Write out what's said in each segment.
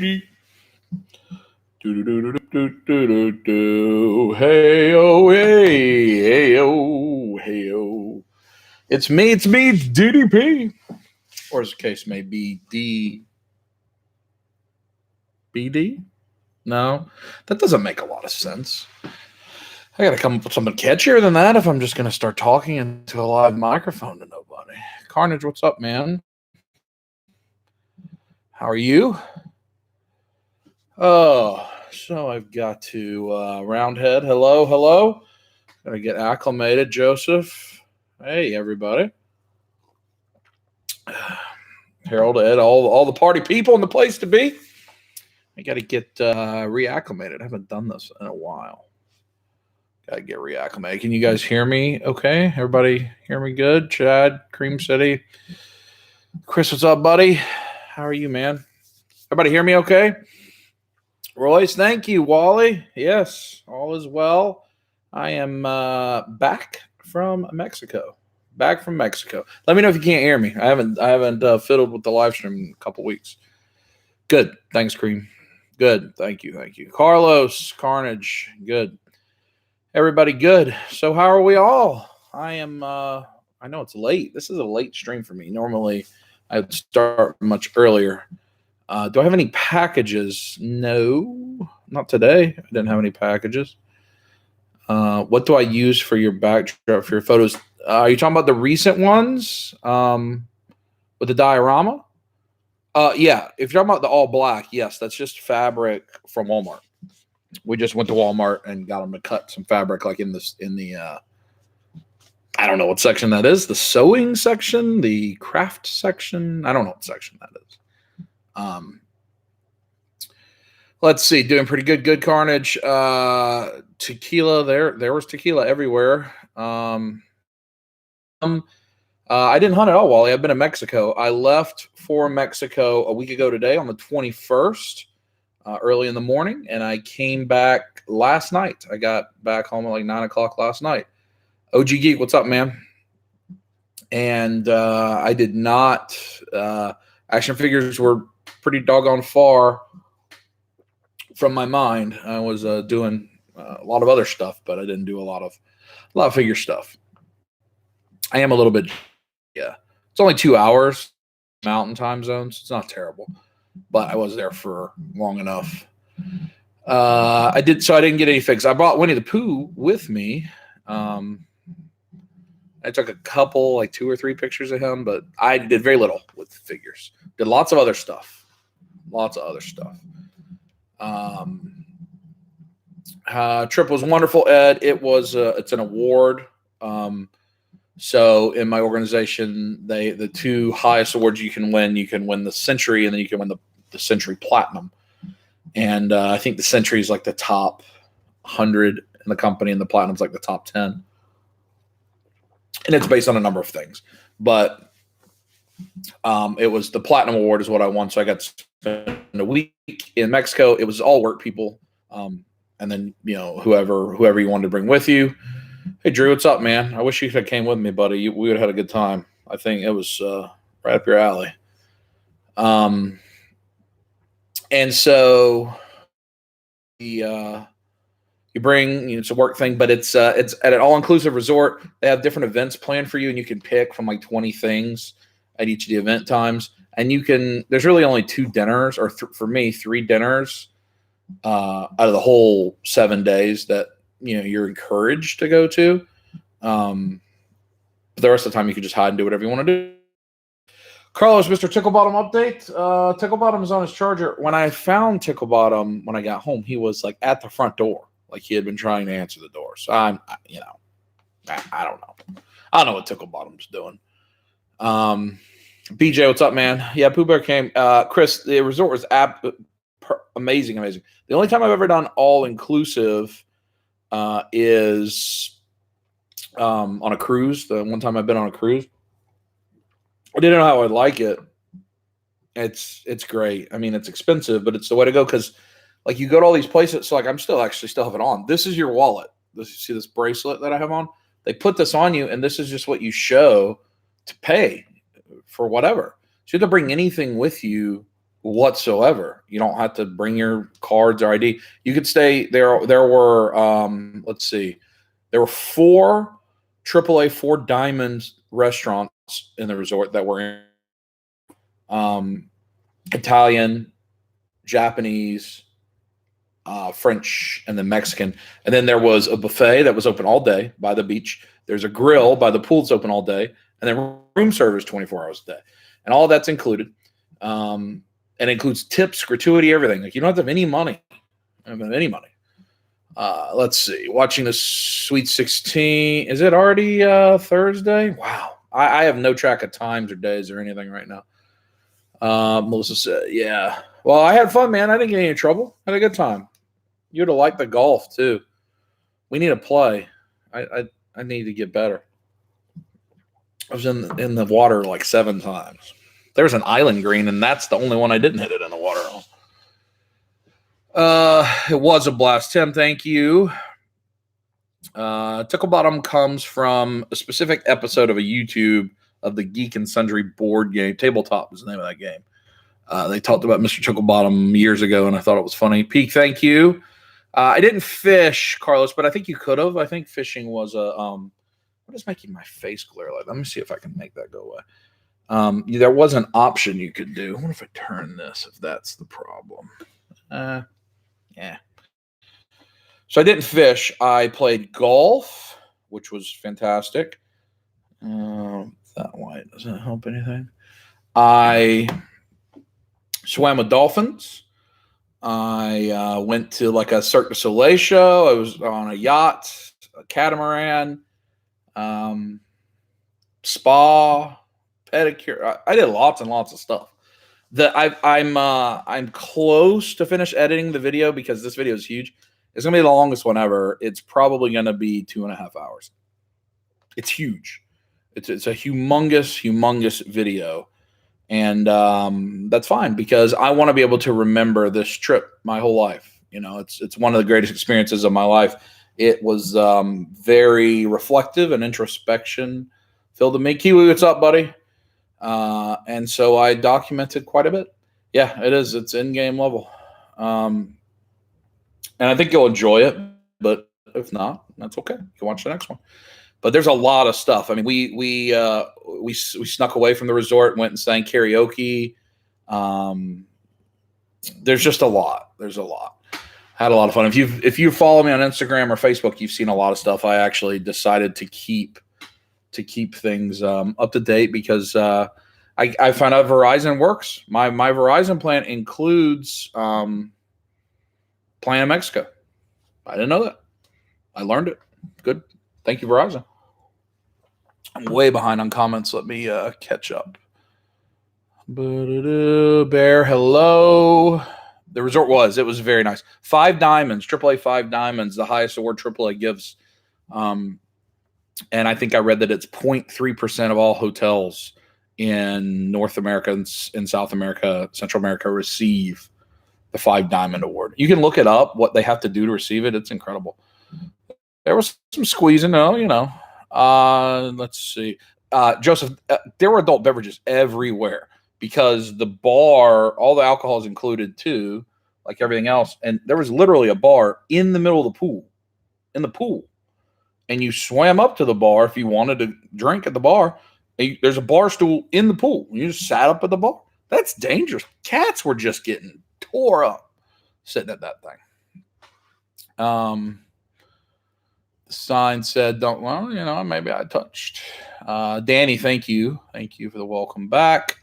dee. Do-do-do-do-do-do-do. Hey-oh, hey, hey-oh, hey-oh. It's me, it's DDP. Or as the case may be, BD? No, that doesn't make a lot of sense. I got to come up with something catchier than that if I'm just going to start talking into a live microphone to nobody. Carnage, what's up, man? How are you? Oh, so I've got to Roundhead. Hello. Got to get acclimated. Joseph. Hey, everybody. Harold, Ed, all the party people in the place to be. I got to get reacclimated. I haven't done this in a while. Got to get reacclimated. Can you guys hear me okay? Everybody hear me good? Chad, Cream City. Chris, what's up, buddy? How are you, man? Everybody hear me okay? Royce, thank you. Wally, yes, all is well. I am back from Mexico. Let me know if you can't hear me. I haven't fiddled with the live stream in a couple weeks. Good. Thanks, Cream. Good. Thank you. Carlos, Carnage, good. Everybody good. So how are we all? I am I know it's late. This is a late stream for me. Normally I would start much earlier. Do I have any packages? No, not today. I didn't have any packages. What do I use for your backdrop for your photos? Are you talking about the recent ones with the diorama? Yeah, if you're talking about the all black, yes, that's just fabric from Walmart. We just went to Walmart and got them to cut some fabric, like in the I don't know what section that is. The sewing section, the craft section. I don't know what section that is. Let's see, doing pretty good. Good Carnage. Tequila. There was tequila everywhere. I didn't hunt at all, Wally. I've been in Mexico. I left for Mexico a week ago today on the 21st, early in the morning, and I came back last night. I got back home at like 9 o'clock last night. OG Geek, what's up, man? And I did not. Action figures were pretty doggone far from my mind. I was doing a lot of other stuff, but I didn't do a lot of figure stuff. I am a little bit, yeah. It's only 2 hours mountain time zones. So it's not terrible, but I was there for long enough. I didn't get any figs. I brought Winnie the Pooh with me. I took a couple, like 2 or 3 pictures of him, but I did very little with figures. Did lots of other stuff. Trip was wonderful, Ed. It's an award. So in my organization, the 2 highest awards you can win the Century, and then you can win the Century Platinum. And I think the Century is like the top 100 in the company, and the Platinum's like the top 10. And it's based on a number of things, but it was the Platinum Award is what I won. So I got to spend a week in Mexico. It was all work people, and then whoever you wanted to bring with you. Hey Drew, what's up, man? I wish you could have came with me, buddy. We would have had a good time. I think it was right up your alley. And so you bring, it's a work thing, but it's at an all-inclusive resort. They have different events planned for you, and you can pick from like 20 things at each of the event times. And there's really only 2 dinners, or for me, 3 dinners out of the whole 7 days that you're encouraged to go to. But the rest of the time, you can just hide and do whatever you want to do. Carlos, Mr. Ticklebottom update. Ticklebottom is on his charger. When I found Ticklebottom when I got home, he was like at the front door. Like he had been trying to answer the door. So I don't know. I don't know what Ticklebottom's doing. BJ, what's up, man? Yeah, Pooh Bear came. Chris, the resort was amazing. The only time I've ever done all-inclusive is on a cruise. The one time I've been on a cruise. I didn't know how I'd like it. It's great. I mean, it's expensive, but it's the way to go because like you go to all these places. So like I'm still have it on. This is your wallet. You see this bracelet that I have on? They put this on you, and this is just what you show to pay for whatever. So you have to bring anything with you whatsoever. You don't have to bring your cards or ID. You could stay there. There were let's see, there were 4 AAA 4 Diamonds restaurants in the resort that were in, Italian, Japanese, French, and then Mexican. And then there was a buffet that was open all day by the beach. There's a grill by the pool that's open all day, and then room service 24 hours a day, and all that's included. And it includes tips, gratuity, everything. Like, you don't have to have any money. I don't have any money. Let's see. Watching the Sweet 16. Is it already Thursday? Wow. I have no track of times or days or anything right now. Melissa said, yeah. Well, I had fun, man. I didn't get any trouble. I had a good time. You'd have liked the golf, too. We need to play. I need to get better. I was in the water like 7 times. There's an island green, and that's the only one I didn't hit it in the water on. It was a blast. Tim, thank you. Tickle Bottom comes from a specific episode of a YouTube of the Geek and Sundry board game. Tabletop is the name of that game. They talked about Mr. Tickle Bottom years ago, and I thought it was funny. Peak, thank you. I didn't fish, Carlos, but I think you could have. I think fishing was a what is making my face glare like? Let me see if I can make that go away. There was an option you could do. I wonder if I turn this, if that's the problem. Yeah. So I didn't fish. I played golf, which was fantastic. That light doesn't help anything. I swam with dolphins. I went to like a Cirque du Soleil show. I was on a yacht, a catamaran, spa, pedicure. I did lots and lots of stuff. I'm close to finish editing the video because this video is huge. It's gonna be the longest one ever. It's probably gonna be 2.5 hours. It's huge. It's a humongous video, and that's fine because I want to be able to remember this trip my whole life. You know, it's one of the greatest experiences of my life. It was very reflective and introspection filled to me. Kiwi, what's up, buddy? And so I documented quite a bit. Yeah, it is. It's in-game level. And I think you'll enjoy it, but if not, that's okay. You can watch the next one. But there's a lot of stuff. I mean, we snuck away from the resort, went and sang karaoke. There's just a lot. There's a lot. Had a lot of fun. If you follow me on Instagram or Facebook, you've seen a lot of stuff. I actually decided to keep things up to date because I found out Verizon works. My Verizon plan includes playing in Mexico. I didn't know that. I learned it. Good. Thank you, Verizon. I'm way behind on comments. Let me catch up. Bear, hello. The resort it was very nice. 5 diamonds, AAA 5 diamonds, the highest award AAA gives. And I think I read that it's 0.3% of all hotels in North America and in South America, Central America receive the 5 diamond award. You can look it up, what they have to do to receive it. It's incredible. There was some squeezing, let's see. Joseph, there were adult beverages everywhere because the bar, all the alcohol is included too, like everything else. And there was literally a bar in the middle of the pool, And you swam up to the bar if you wanted to drink at the bar. There's a bar stool in the pool. You just sat up at the bar. That's dangerous. Cats were just getting tore up sitting at that thing. The sign said, maybe I touched. Danny, thank you. Thank you for the welcome back.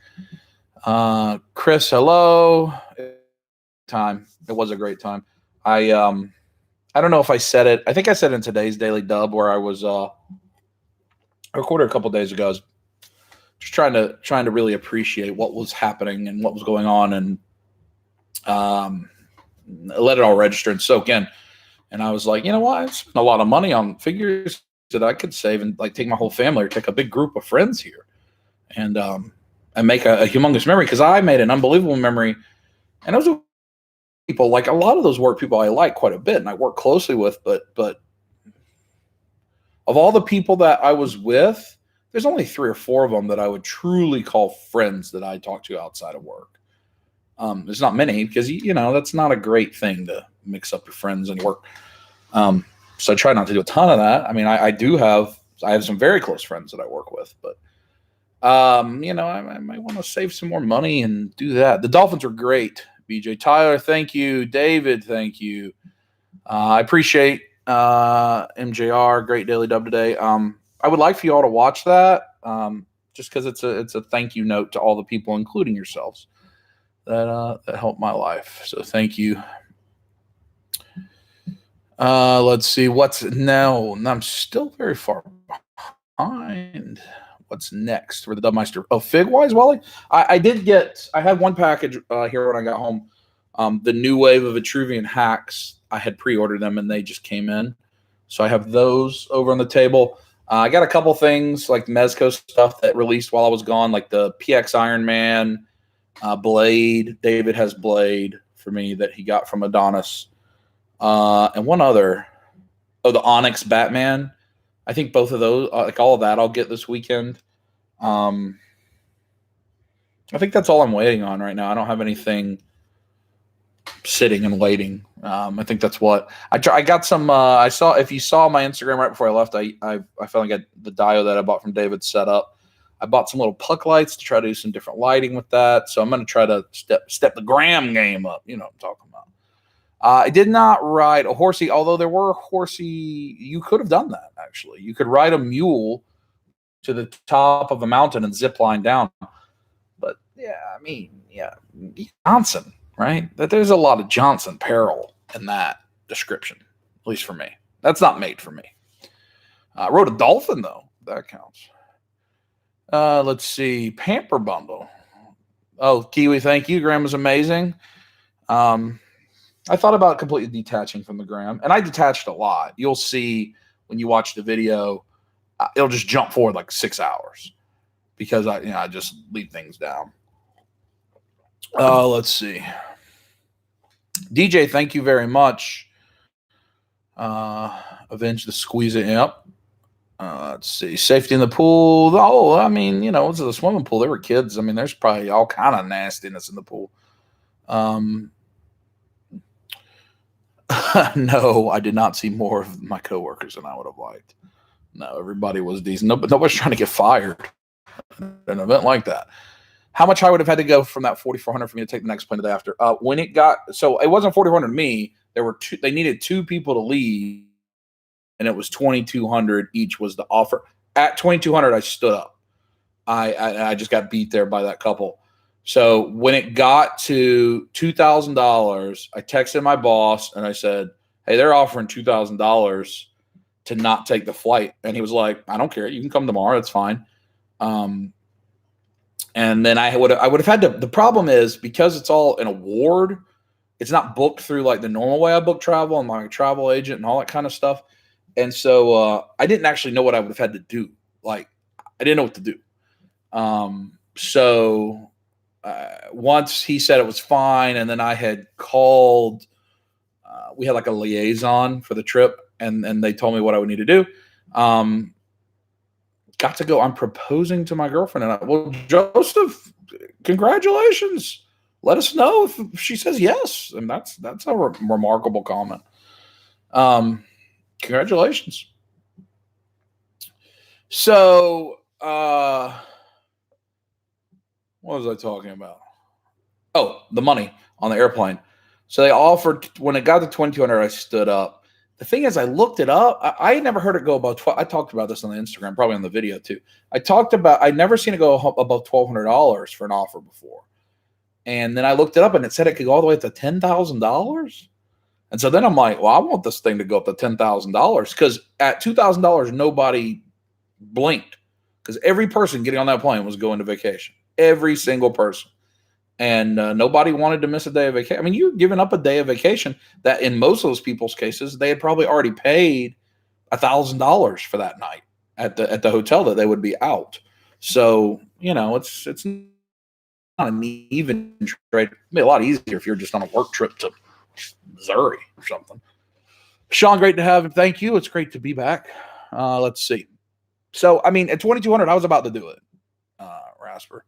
Chris, hello. Time. It was a great time. I don't know if I said it. I think I said in today's Daily Dub where I was I recorded a couple days ago. I was just trying to really appreciate what was happening and what was going on and let it all register and soak in. And I was like, you know what? I spent a lot of money on figures that I could save and like take my whole family or take a big group of friends here and make a humongous memory because I made an unbelievable memory. And those are people, like a lot of those work people I like quite a bit and I work closely with, but of all the people that I was with, there's only 3 or 4 of them that I would truly call friends that I talk to outside of work. There's not many because, that's not a great thing to mix up your friends and work. So I try not to do a ton of that. I mean, I have some very close friends that I work with, but I might want to save some more money and do that. The Dolphins are great. BJ Tyler, thank you. David, thank you. I appreciate MJR. Great daily dub today. I would like for you all to watch that, just because it's a thank you note to all the people, including yourselves, that helped my life. So thank you. Let's see what's now. I'm still very far behind. What's next for the Dubmeister? Oh, Figwise, Wally. I had one package here when I got home. The new wave of Vitruvian hacks. I had pre-ordered them and they just came in, so I have those over on the table. I got a couple things like Mezco stuff that released while I was gone, like the PX Iron Man, Blade. David has Blade for me that he got from Adonis, and one other. Oh, the Onyx Batman. I think both of those, like all of that, I'll get this weekend. I think that's all I'm waiting on right now. I don't have anything sitting and waiting. I think that's what I got some. I saw, if you saw my Instagram right before I left, I finally got the diode that I bought from David set up. I bought some little puck lights to try to do some different lighting with that. So I'm going to try to step the gram game up. You know what I'm talking about. I did not ride a horsey, although there were horsey. You could have done that, actually. You could ride a mule to the top of a mountain and zip line down. But, yeah, I mean, yeah, Johnson, right? That there's a lot of Johnson peril in that description, at least for me. That's not made for me. I rode a dolphin, though. That counts. Let's see. Pamper bundle. Oh, Kiwi, thank you. Graham was amazing. I thought about completely detaching from the gram, and I detached a lot. You'll see when you watch the video, it'll just jump forward like 6 hours because I just leave things down. Let's see. DJ, thank you very much. Avenge the squeeze it up. Let's see. Safety in the pool. Oh, I mean, it's a swimming pool. They were kids. I mean, there's probably all kind of nastiness in the pool. No, I did not see more of my coworkers than I would have liked. No, everybody was decent. No, but nobody's trying to get fired at an event like that. How much I would have had to go from that 4,400 for me to take the next plane the day after? When it got, so it wasn't 4,400 to me. There were two. They needed two people to leave, and it was 2,200 each was the offer. At 2,200, I stood up. I just got beat there by that couple. So when it got to $2,000, I texted my boss and I said, "Hey, they're offering $2,000 to not take the flight." And he was like, "I don't care. You can come tomorrow. It's fine." And then I would have had to. The problem is because it's all an award, it's not booked through like the normal way I book travel and my travel agent and all that kind of stuff. And so I didn't actually know what I would have had to do. Like I didn't know what to do. So once he said it was fine, and then I had called, we had like a liaison for the trip, and they told me what I would need to do. Got to go. I'm proposing to my girlfriend, and well, Joseph, congratulations. Let us know if she says yes, and that's a remarkable comment. Congratulations. So, what was I talking about? Oh, the money on the airplane. So they offered, when it got to 2,200, I stood up. The thing is, I looked it up. I had never heard it go above 12. I talked about this on the Instagram, probably on the video too. I'd never seen it go above $1,200 for an offer before. And then I looked it up and it said it could go all the way up to $10,000. And so then I'm like, well, I want this thing to go up to $10,000 because at $2,000, nobody blinked because every person getting on that plane was going to vacation. Every single person. And nobody wanted to miss a day of vacation. I mean, you're giving up a day of vacation that in most of those people's cases, they had probably already paid $1,000 for that night at the hotel that they would be out. So, it's not an even trade. It'd be a lot easier if you're just on a work trip to Missouri or something. Sean, great to have him. Thank you. It's great to be back. Let's see. So, I mean, at 2,200, I was about to do it, Rasper.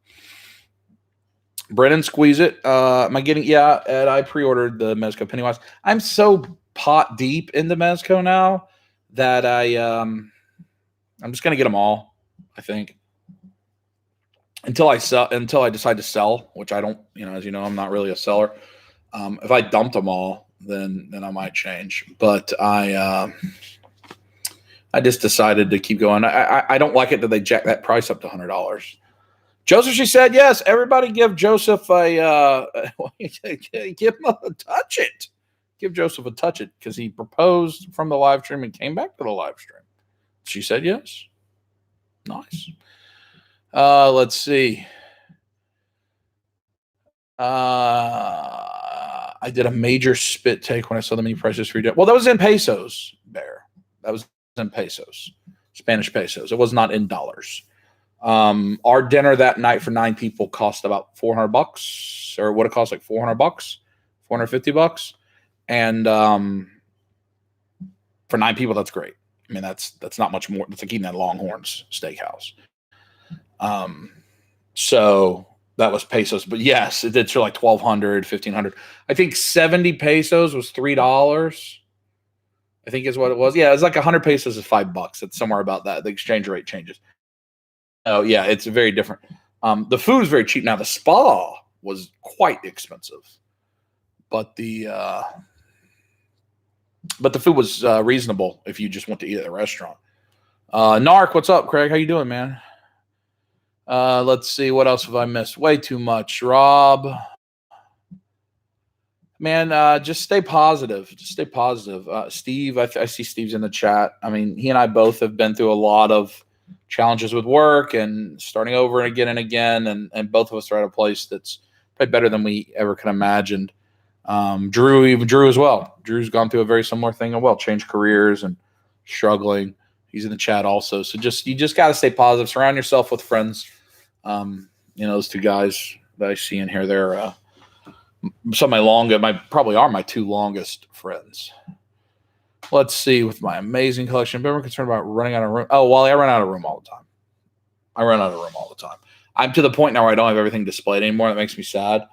Brennan, squeeze it. Am I getting? Yeah, Ed, I pre-ordered the Mezco Pennywise. I'm so pot deep into Mezco now that I'm just gonna get them all. I think until I decide to sell, which I don't. As you know, I'm not really a seller. If I dumped them all, then I might change. But I just decided to keep going. I don't like it that they jack that price up to $100. Joseph, she said, yes, everybody give Joseph a give him a touch it. Give Joseph a touch it because he proposed from the live stream and came back to the live stream. She said yes. Nice. Let's see. I did a major spit take when I saw the mini prices for well, that was in pesos, Bear. That was in pesos, Spanish pesos. It was not in dollars. Our dinner that night for 9 people cost about $400, or what it cost, like $400, $450, and for 9 people, that's great. I mean, that's not much more. That's like eating at Longhorn's Steakhouse. So that was pesos, but yes, it did for like 1,200, 1,500. I think 70 pesos was $3. I think is what it was. Yeah, it's like 100 pesos is $5. It's somewhere about that. The exchange rate changes. Oh yeah, it's very different. The food is very cheap. Now the spa was quite expensive, but the food was reasonable if you just went to eat at a restaurant. Narc, what's up, Craig? How you doing, man? Let's see, what else have I missed? Way too much, Rob. Man, just stay positive. Just stay positive. Steve, I see Steve's in the chat. I mean, he and I both have been through a lot of challenges with work and starting over again and again, and both of us are at a place that's probably better than we ever could have imagined. Drew as well. Drew's gone through a very similar thing as well, changed careers and struggling. He's in the chat also. So you just got to stay positive. Surround yourself with friends. Those 2 guys that I see in here, they're some of my probably are my 2 longest friends. Let's see, with my amazing collection. I've been concerned about running out of room. Oh, Wally, I run out of room all the time. I'm to the point now where I don't have everything displayed anymore. That makes me sad.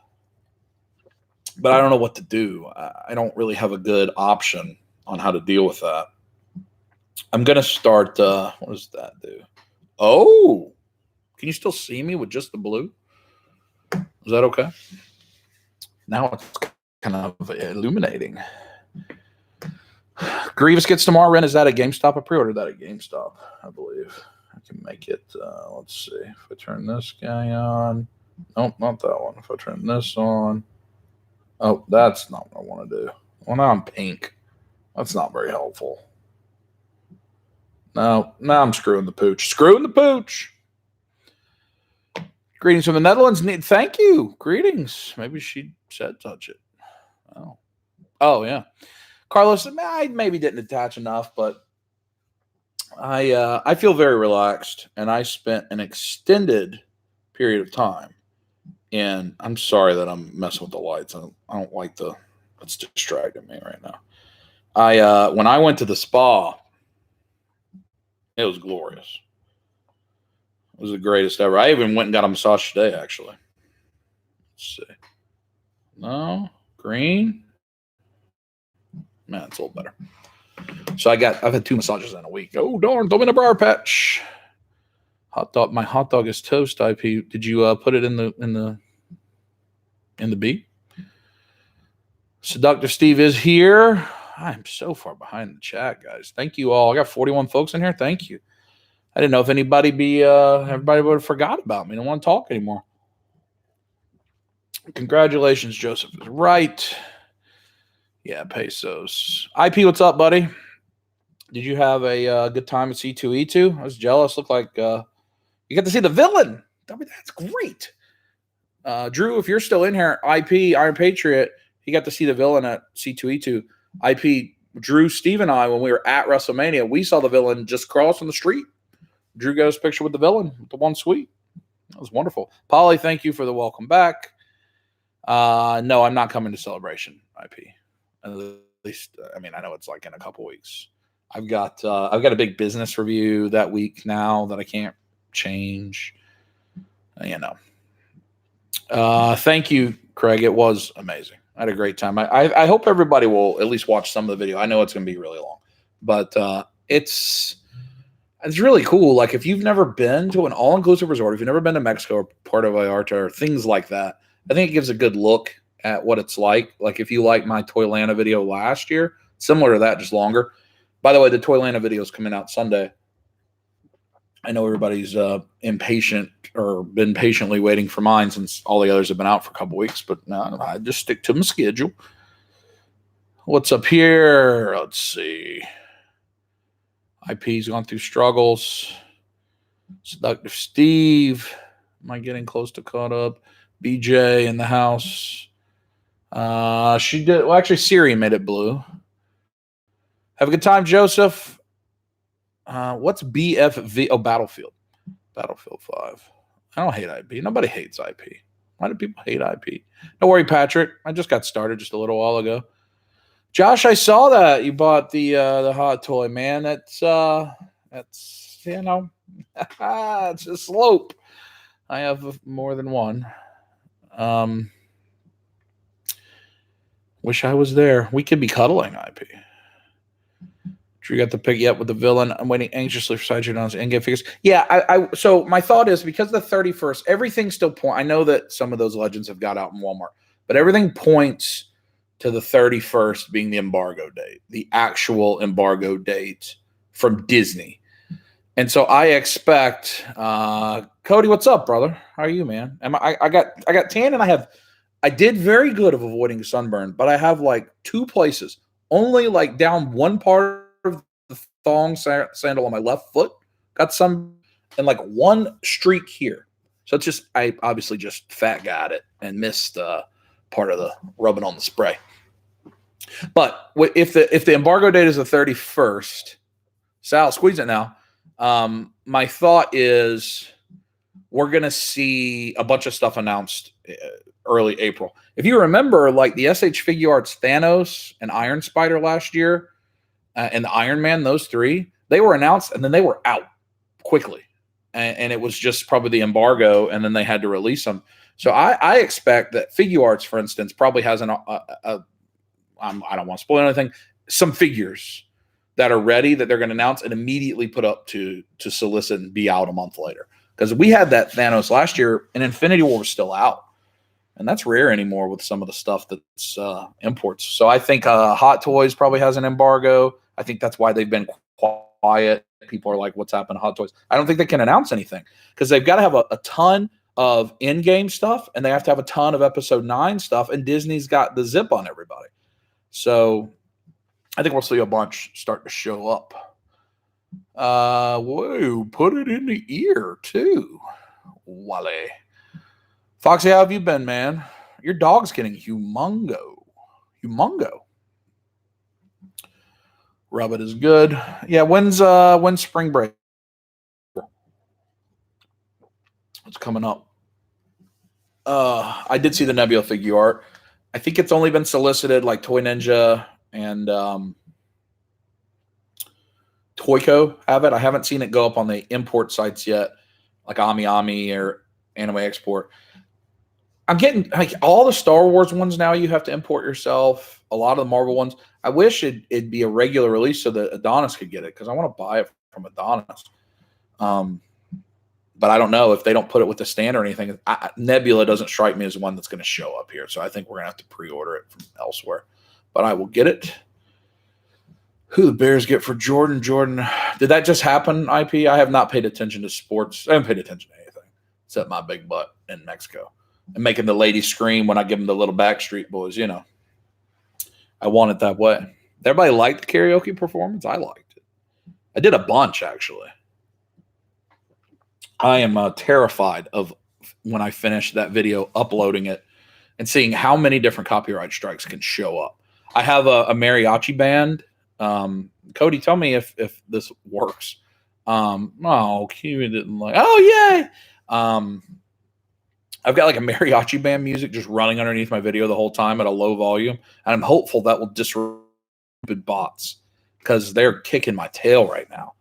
But I don't know what to do. I don't really have a good option on how to deal with that. I'm going to start. What does that do? Oh, can you still see me with just the blue? Is that okay? Now it's kind of illuminating. Grievous gets tomorrow. Ren, is that at GameStop? I pre-ordered that at GameStop, I believe. I can make it. Let's see. If I turn this guy on. Nope, not that one. If I turn this on. Oh, that's not what I want to do. Well, now I'm pink. That's not very helpful. No, now I'm screwing the pooch. Greetings from the Netherlands. Thank you. Greetings. Maybe she said touch it. Oh yeah. Carlos, I maybe didn't attach enough, but I feel very relaxed, and I spent an extended period of time. And I'm sorry that I'm messing with the lights. I don't like it's distracting me right now. When I went to the spa, it was glorious. It was the greatest ever. I even went and got a massage today, actually. Let's see. No, green. Man, it's a little better. So I've had 2 massages in a week. Oh darn! Throw me in a briar patch. My hot dog is toast. IP. Did you put it in the B? Seductive Steve is here. I'm so far behind the chat, guys. Thank you all. I got 41 folks in here. Thank you. I didn't know if everybody would have forgot about me. Don't want to talk anymore. Congratulations, Joseph is right. Yeah, pesos. IP, what's up, buddy? Did you have a good time at C2E2? I was jealous. Looked like you got to see the villain. That's great. Drew, if you're still in here, IP, Iron Patriot, he got to see the villain at C2E2. IP, Drew, Steve, and I, when we were at WrestleMania, we saw the villain just crossing the street. Drew got his picture with the villain, with the one suite. That was wonderful. Polly, thank you for the welcome back. No, I'm not coming to Celebration, IP. At least, I know it's like in a couple weeks. I've got a big business review that week now that I can't change. Thank you, Craig. It was amazing. I had a great time. I hope everybody will at least watch some of the video. I know it's going to be really long, but it's really cool. Like if you've never been to an all-inclusive resort, if you've never been to Mexico or Puerto Vallarta or things like that, I think it gives a good look at what it's like. Like if you like my Toylanta video last year, similar to that, just longer. By the way, the Toylanta video is coming out Sunday. I know everybody's impatient or been patiently waiting for mine since all the others have been out for a couple weeks, but no, I just stick to my schedule. What's up here? Let's see. IP's gone through struggles. Seductive Steve. Am I getting close to caught up? BJ in the house. She did. Well, actually, Siri made it blue. Have a good time, Joseph. What's BFV? Oh, Battlefield. Battlefield 5. I don't hate IP. Nobody hates IP. Why do people hate IP? Don't worry, Patrick. I just got started just a little while ago. Josh, I saw that you bought the hot toy, man. That's you know, it's a slope. I have more than one. Wish I was there. We could be cuddling, IP. You got the pick yet with the villain. I'm waiting anxiously for Sideshow and get figures. Yeah, so my thought is because the 31st, everything still point. I know that some of those legends have got out in Walmart, but everything points to the 31st being the embargo date, the actual embargo date from Disney. And so I expect Cody, what's up, brother? How are you, man? I got tan and I did very good of avoiding sunburn, but I have like two places, only like down one part of the thong sandal on my left foot got some, and like one streak here. So it's just, I obviously just fat got it and missed part of the rubbing on the spray. But if the embargo date is the 31st, Sal, squeeze it now. My thought is we're going to see a bunch of stuff announced early April. If you remember, like the SH Figure Arts Thanos and Iron Spider last year, and the Iron Man, those three, they were announced and then they were out quickly. And it was just probably the embargo, and then they had to release them. So I expect that Figure Arts, for instance, probably has I don't want to spoil anything, some figures that are ready that they're going to announce and immediately put up to solicit and be out a month later. Because we had that Thanos last year, and Infinity War was still out. And that's rare anymore with some of the stuff that's imports. So I think Hot Toys probably has an embargo. I think that's why they've been quiet. People are like, what's happened to Hot Toys? I don't think they can announce anything because they've got to have a ton of in-game stuff, and they have to have a ton of Episode 9 stuff, and Disney's got the zip on everybody. So I think we'll see a bunch start to show up. Whoa, put it in the ear, too. Wale. Foxy, how have you been, man? Your dog's getting humongo. Rub it is good. Yeah, when's spring break? It's coming up. I did see the Nebula figure art. I think it's only been solicited like Toy Ninja and Toyco have it. I haven't seen it go up on the import sites yet, like Ami or Anime Export. I'm getting like all the Star Wars ones now you have to import yourself. A lot of the Marvel ones. I wish it'd be a regular release so that Adonis could get it because I want to buy it from Adonis. But I don't know if they don't put it with the stand or anything. Nebula doesn't strike me as one that's going to show up here. So I think we're going to have to pre-order it from elsewhere. But I will get it. Who the Bears get for Jordan? Did that just happen, IP? I have not paid attention to sports. I haven't paid attention to anything except my big butt in Mexico. And making the ladies scream when I give them the little Backstreet Boys, you know. I want it that way. Everybody liked the karaoke performance. I liked it. I did a bunch, actually. I am terrified of when I finish that video, uploading it and seeing how many different copyright strikes can show up. I have a mariachi band. Cody, tell me if this works. Oh, Q didn't like. Oh, yay. I've got like a mariachi band music just running underneath my video the whole time at a low volume. And I'm hopeful that will disrupt bots because they're kicking my tail right now.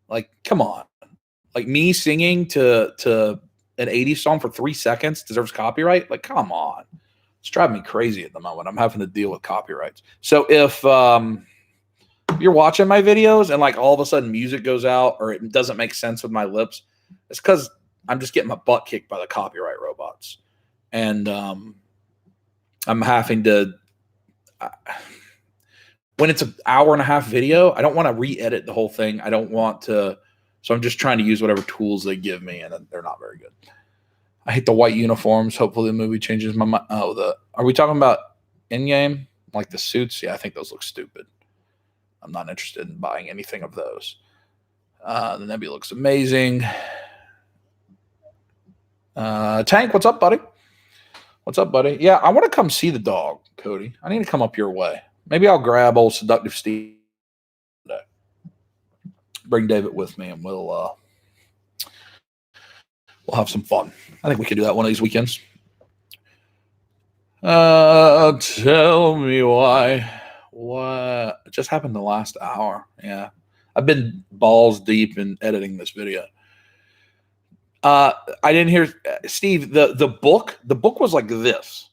Like, come on. Like me singing to an 80s song for 3 seconds deserves copyright? Like, come on. It's driving me crazy at the moment. I'm having to deal with copyrights. So if you're watching my videos and like all of a sudden music goes out or it doesn't make sense with my lips, it's because I'm just getting my butt kicked by the copyright robots. And I'm having to, when it's an hour and a half video, I don't want to re-edit the whole thing. I don't want to, so I'm just trying to use whatever tools they give me, and they're not very good. I hate the white uniforms. Hopefully the movie changes my mind. Oh, are we talking about in-game? Like the suits? Yeah, I think those look stupid. I'm not interested in buying anything of those. The Nebula looks amazing. Tank, what's up, buddy? What's up, buddy? Yeah, I want to come see the dog, Cody. I need to come up your way. Maybe I'll grab old Seductive Steve today. Bring David with me, and we'll have some fun. I think we could do that one of these weekends. Tell me why. What? It just happened the last hour. Yeah. I've been balls deep in editing this video. I didn't hear Steve. The book was like this.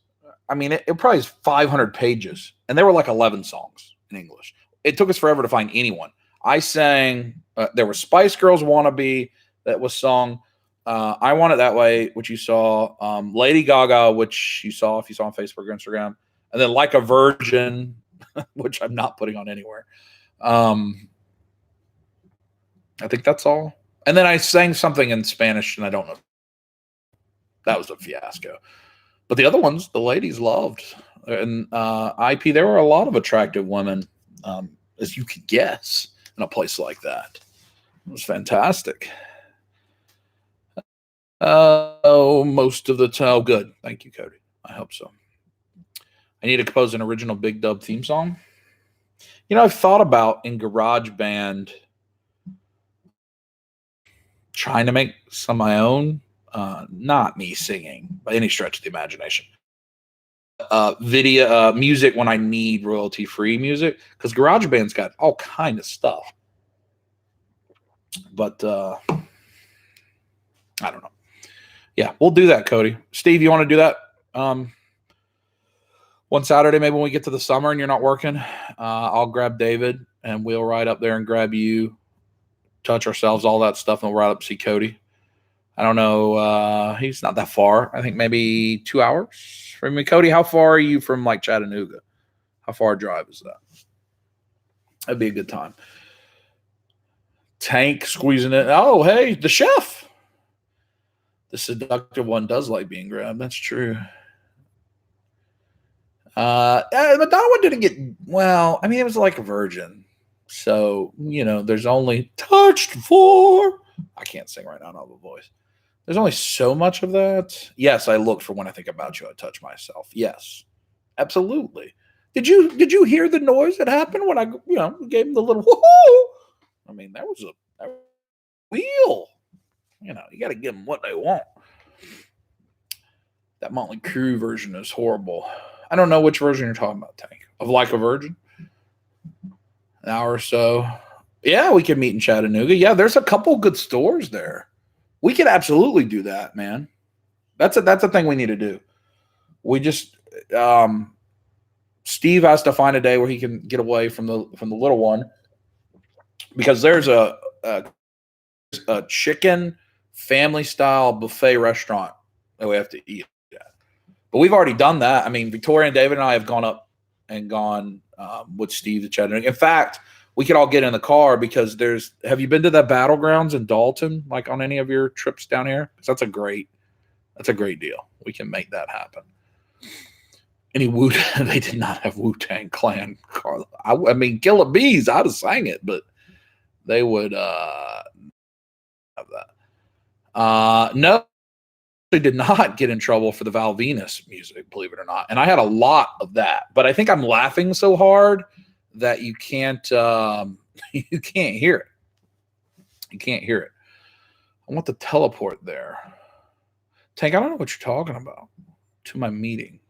I mean, it probably is 500 pages, and there were like 11 songs in English. It took us forever to find anyone. I sang. There was Spice Girls "Wannabe" that was sung. I Want It That Way, which you saw. Lady Gaga, which you saw if you saw on Facebook or Instagram, and then Like a Virgin, which I'm not putting on anywhere. I think that's all. And then I sang something in Spanish, and I don't know. That was a fiasco. But the other ones, the ladies loved. And IP, there were a lot of attractive women, as you could guess, in a place like that. It was fantastic. Most of the time. Oh, good. Thank you, Cody. I hope so. I need to compose an original Big Dub theme song. You know, I've thought about in GarageBand trying to make some of my own, not me singing by any stretch of the imagination. Video music when I need royalty-free music, because GarageBand's got all kind of stuff. But I don't know. Yeah, we'll do that, Cody. Steve, you want to do that? One Saturday, maybe when we get to the summer and you're not working, I'll grab David and we'll ride up there and grab you, touch ourselves, all that stuff, and we'll ride up to see Cody. I don't know. He's not that far. I think maybe 2 hours from me. Cody, how far are you from like Chattanooga? How far a drive is that? That'd be a good time. Tank squeezing it. Oh, hey, the chef. The seductive one does like being grabbed. That's true. Madonna one didn't get, well, I mean, it was like a virgin. So, you know, there's only touched for. I can't sing right now. I don't have a voice. There's only so much of that. Yes, I looked for When I Think About You, I Touch Myself. Yes, absolutely. Did you hear the noise that happened when I, gave him the little whoo? I mean, that was a wheel. You know, you got to give them what they want. That Motley Crue version is horrible. I don't know which version you're talking about, Tank. Of Like a Virgin? An hour or so. Yeah, we can meet in Chattanooga. Yeah, there's a couple good stores there. We could absolutely do that, man. That's a thing we need to do. We just Steve has to find a day where he can get away from the little one, because there's a chicken family style buffet restaurant that we have to eat at. But we've already done that. I mean, Victoria and David and I have gone with Steve to Chattanooga. In fact, we could all get in the car, because have you been to the Battlegrounds in Dalton, like on any of your trips down here? Because that's a great deal. We can make that happen. Any they did not have Wu-Tang Clan, Carla. I mean, Killer Bees, I'd have sang it, but they would have that. No, they did not get in trouble for the Val Venus music, believe it or not. And I had a lot of that, but I think I'm laughing so hard that you can't you can't hear it. You can't hear it. I want to teleport there. Tank, I don't know what you're talking about. To my meeting.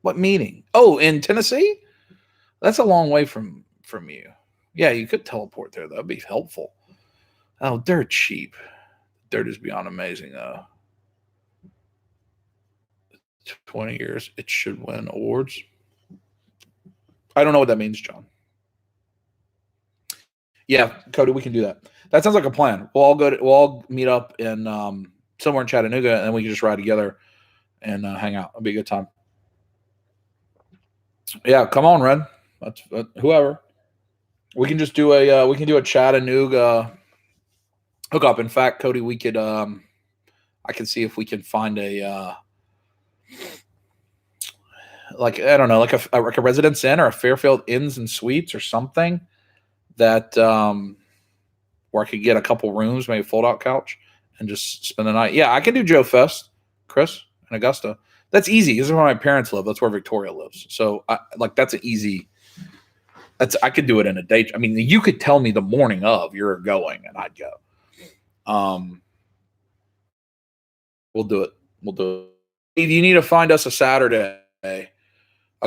What meeting? Oh, in Tennessee? That's a long way from you. Yeah, you could teleport there. That'd be helpful. Oh, dirt cheap. Dirt is beyond amazing, though. 20 years, it should win awards. I don't know what that means, John. Yeah, Cody, we can do that. That sounds like a plan. We'll all meet up in somewhere in Chattanooga, and then we can just ride together and hang out. It'll be a good time. Yeah, come on, Ren. That's whoever. We can just do a Chattanooga hookup. In fact, Cody, we could I can see if we can find a like I don't know, like a Residence Inn or a Fairfield Inns and Suites or something that where I could get a couple rooms, maybe a fold out couch, and just spend the night. Yeah, I can do Joe Fest, Chris, in Augusta. That's easy. This is where my parents live. That's where Victoria lives. So that's an easy. I could do it in a day. I mean, you could tell me the morning of you're going, and I'd go. We'll do it. We'll do it. If you need to find us a Saturday, a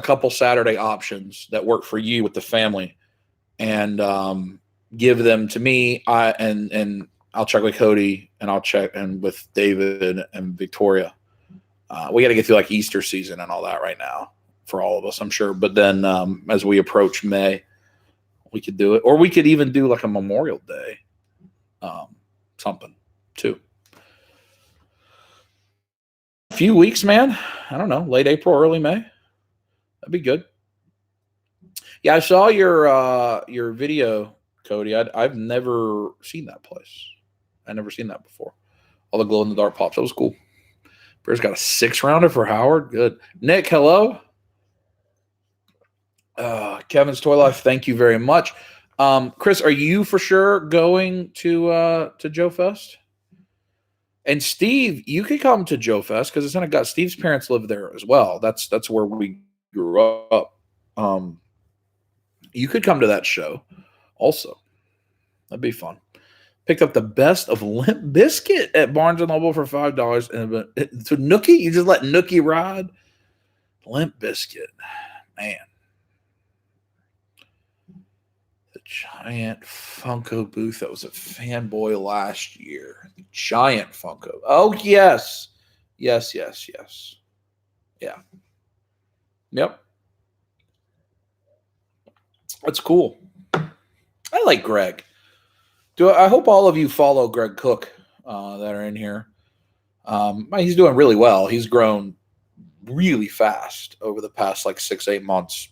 couple Saturday options that work for you with the family, and give them to me. And I'll check with Cody, and I'll check and with David and Victoria. We got to get through like Easter season and all that right now for all of us, I'm sure. But then as we approach May, we could do it, or we could even do like a Memorial Day, something too. A few weeks, man. I don't know, late April, early May. That'd be good. Yeah, I saw your video, Cody. I've never seen that place. I've never seen that before. All the glow in the dark pops. That was cool. Bear's got a 6-rounder for Howard. Good. Nick, hello. Kevin's Toy Life, thank you very much. Chris, are you for sure going to Joe Fest? And Steve, you could come to Joe Fest because it's got Steve's parents live there as well. That's where we grew up. You could come to that show also. That'd be fun. Picked up the best of Limp Bizkit at Barnes & Noble for $5. And so Nookie, you just let Nookie ride? Limp Bizkit. Man. The giant Funko booth that was at Fanboy last year. The giant Funko. Oh, yes. Yes. Yeah. Yep. That's cool. I like Greg. I hope all of you follow Greg Cook that are in here. He's doing really well. He's grown really fast over the past 6-8 months.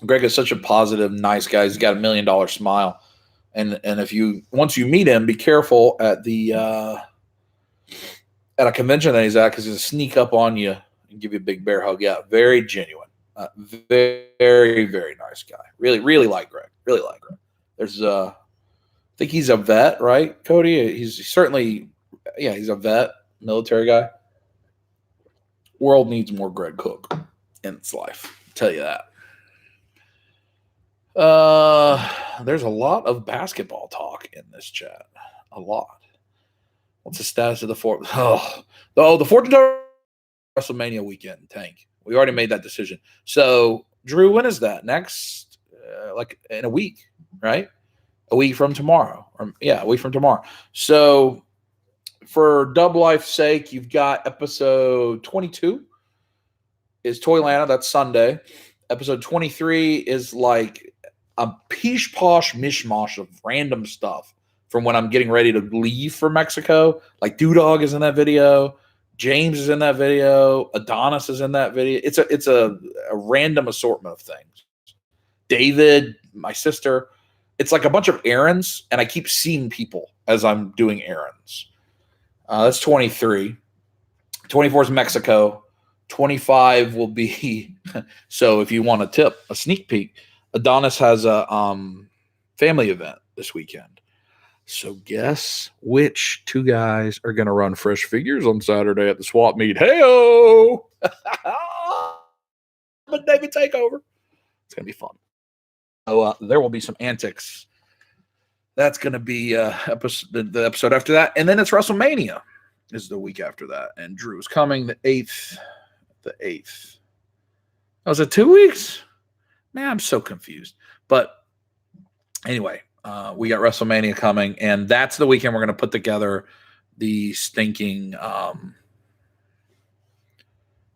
Greg is such a positive, nice guy. He's got $1 million smile, and once you meet him, be careful at a convention that he's at because he'll sneak up on you and give you a big bear hug. Yeah, very genuine, very very nice guy. Really really like Greg. Really like Greg. There's I think he's a vet, right, Cody? He's certainly, he's a vet, military guy. World needs more Greg Cook in its life. I'll tell you that. There's a lot of basketball talk in this chat. A lot. What's the status of the fourth? The fourth WrestleMania weekend, Tank. We already made that decision. So, Drew, when is that? Next, in a week, right? A week from tomorrow. A week from tomorrow. So, for Dub Life's sake, you've got episode 22 is Toylanta. That's Sunday. Episode 23 is like a peach-posh mishmash of random stuff from when I'm getting ready to leave for Mexico. Like Doodog is in that video. James is in that video. Adonis is in that video. It's a random assortment of things. David, my sister. It's like a bunch of errands, and I keep seeing people as I'm doing errands. That's 23. 24 is Mexico. 25 will be, so if you want a tip, a sneak peek, Adonis has a family event this weekend. So guess which two guys are going to run fresh figures on Saturday at the swap meet? Hey-o! But David takeover. It's going to be fun. So there will be some antics. That's going to be the episode after that. And then it's WrestleMania is the week after that. And Drew's coming the 8th. The 8th. Was it 2 weeks? Man, I'm so confused. But anyway, we got WrestleMania coming, and that's the weekend we're going to put together the stinking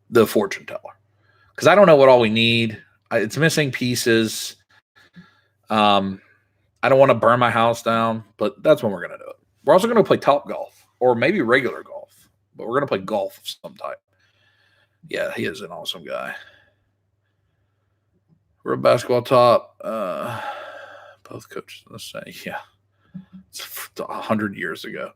the fortune teller, because I don't know what all we need. It's missing pieces. I don't want to burn my house down, but that's when we're going to do it. We're also going to play Top Golf or maybe regular golf, but we're going to play golf of some type. Yeah, he is an awesome guy. We're a basketball top. Both coaches the same. Yeah, it's 100 years ago.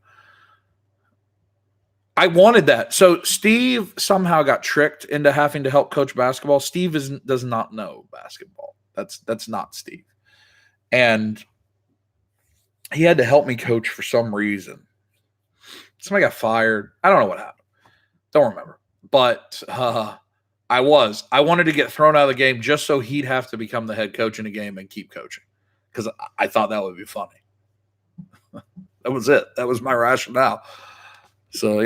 I wanted that. So Steve somehow got tricked into having to help coach basketball. Steve does not know basketball. That's not Steve. And he had to help me coach for some reason. Somebody got fired. I don't know what happened. Don't remember. But I wanted to get thrown out of the game just so he'd have to become the head coach in a game and keep coaching, because I thought that would be funny. That was it. That was my rationale. So,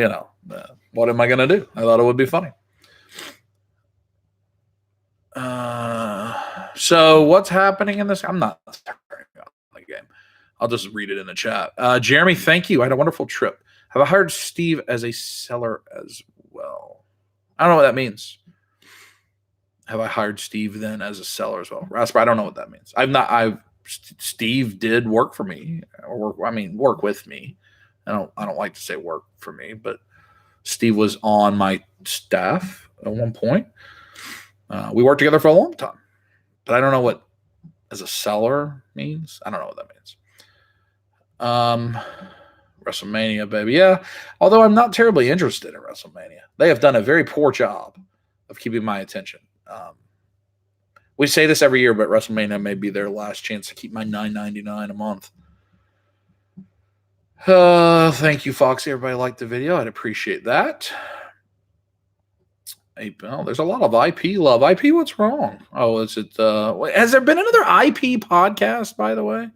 what am I going to do? I thought it would be funny. So what's happening in this? I'm not turning on the game. I'll just read it in the chat. Jeremy, thank you. I had a wonderful trip. Have I hired Steve as a seller as well? I don't know what that means. Have I hired Steve then as a seller as well? Rasper, I don't know what that means. Steve did work for me, work with me. I don't like to say work for me, but Steve was on my staff at one point. We worked together for a long time, but I don't know what as a seller means. I don't know what that means. WrestleMania, baby. Yeah. Although I'm not terribly interested in WrestleMania. They have done a very poor job of keeping my attention. We say this every year, but WrestleMania may be their last chance to keep my $9.99 a month. Thank you, Foxy. Everybody liked the video. I'd appreciate that. Hey, well, there's a lot of IP love. IP, what's wrong? Oh, is it? Has there been another IP podcast, by the way?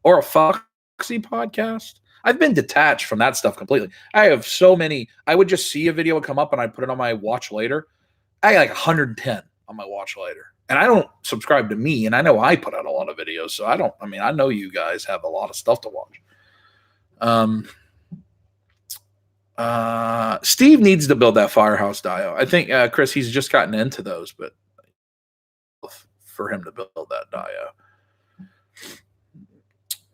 Or a Foxy podcast? I've been detached from that stuff completely. I have so many. I would just see a video come up and I'd put it on my watch later. I got like 110 on my watch later. And I don't subscribe to me. And I know I put out a lot of videos. So I know you guys have a lot of stuff to watch. Steve needs to build that Firehouse Dio. I think, Chris, he's just gotten into those, but for him to build that Dio.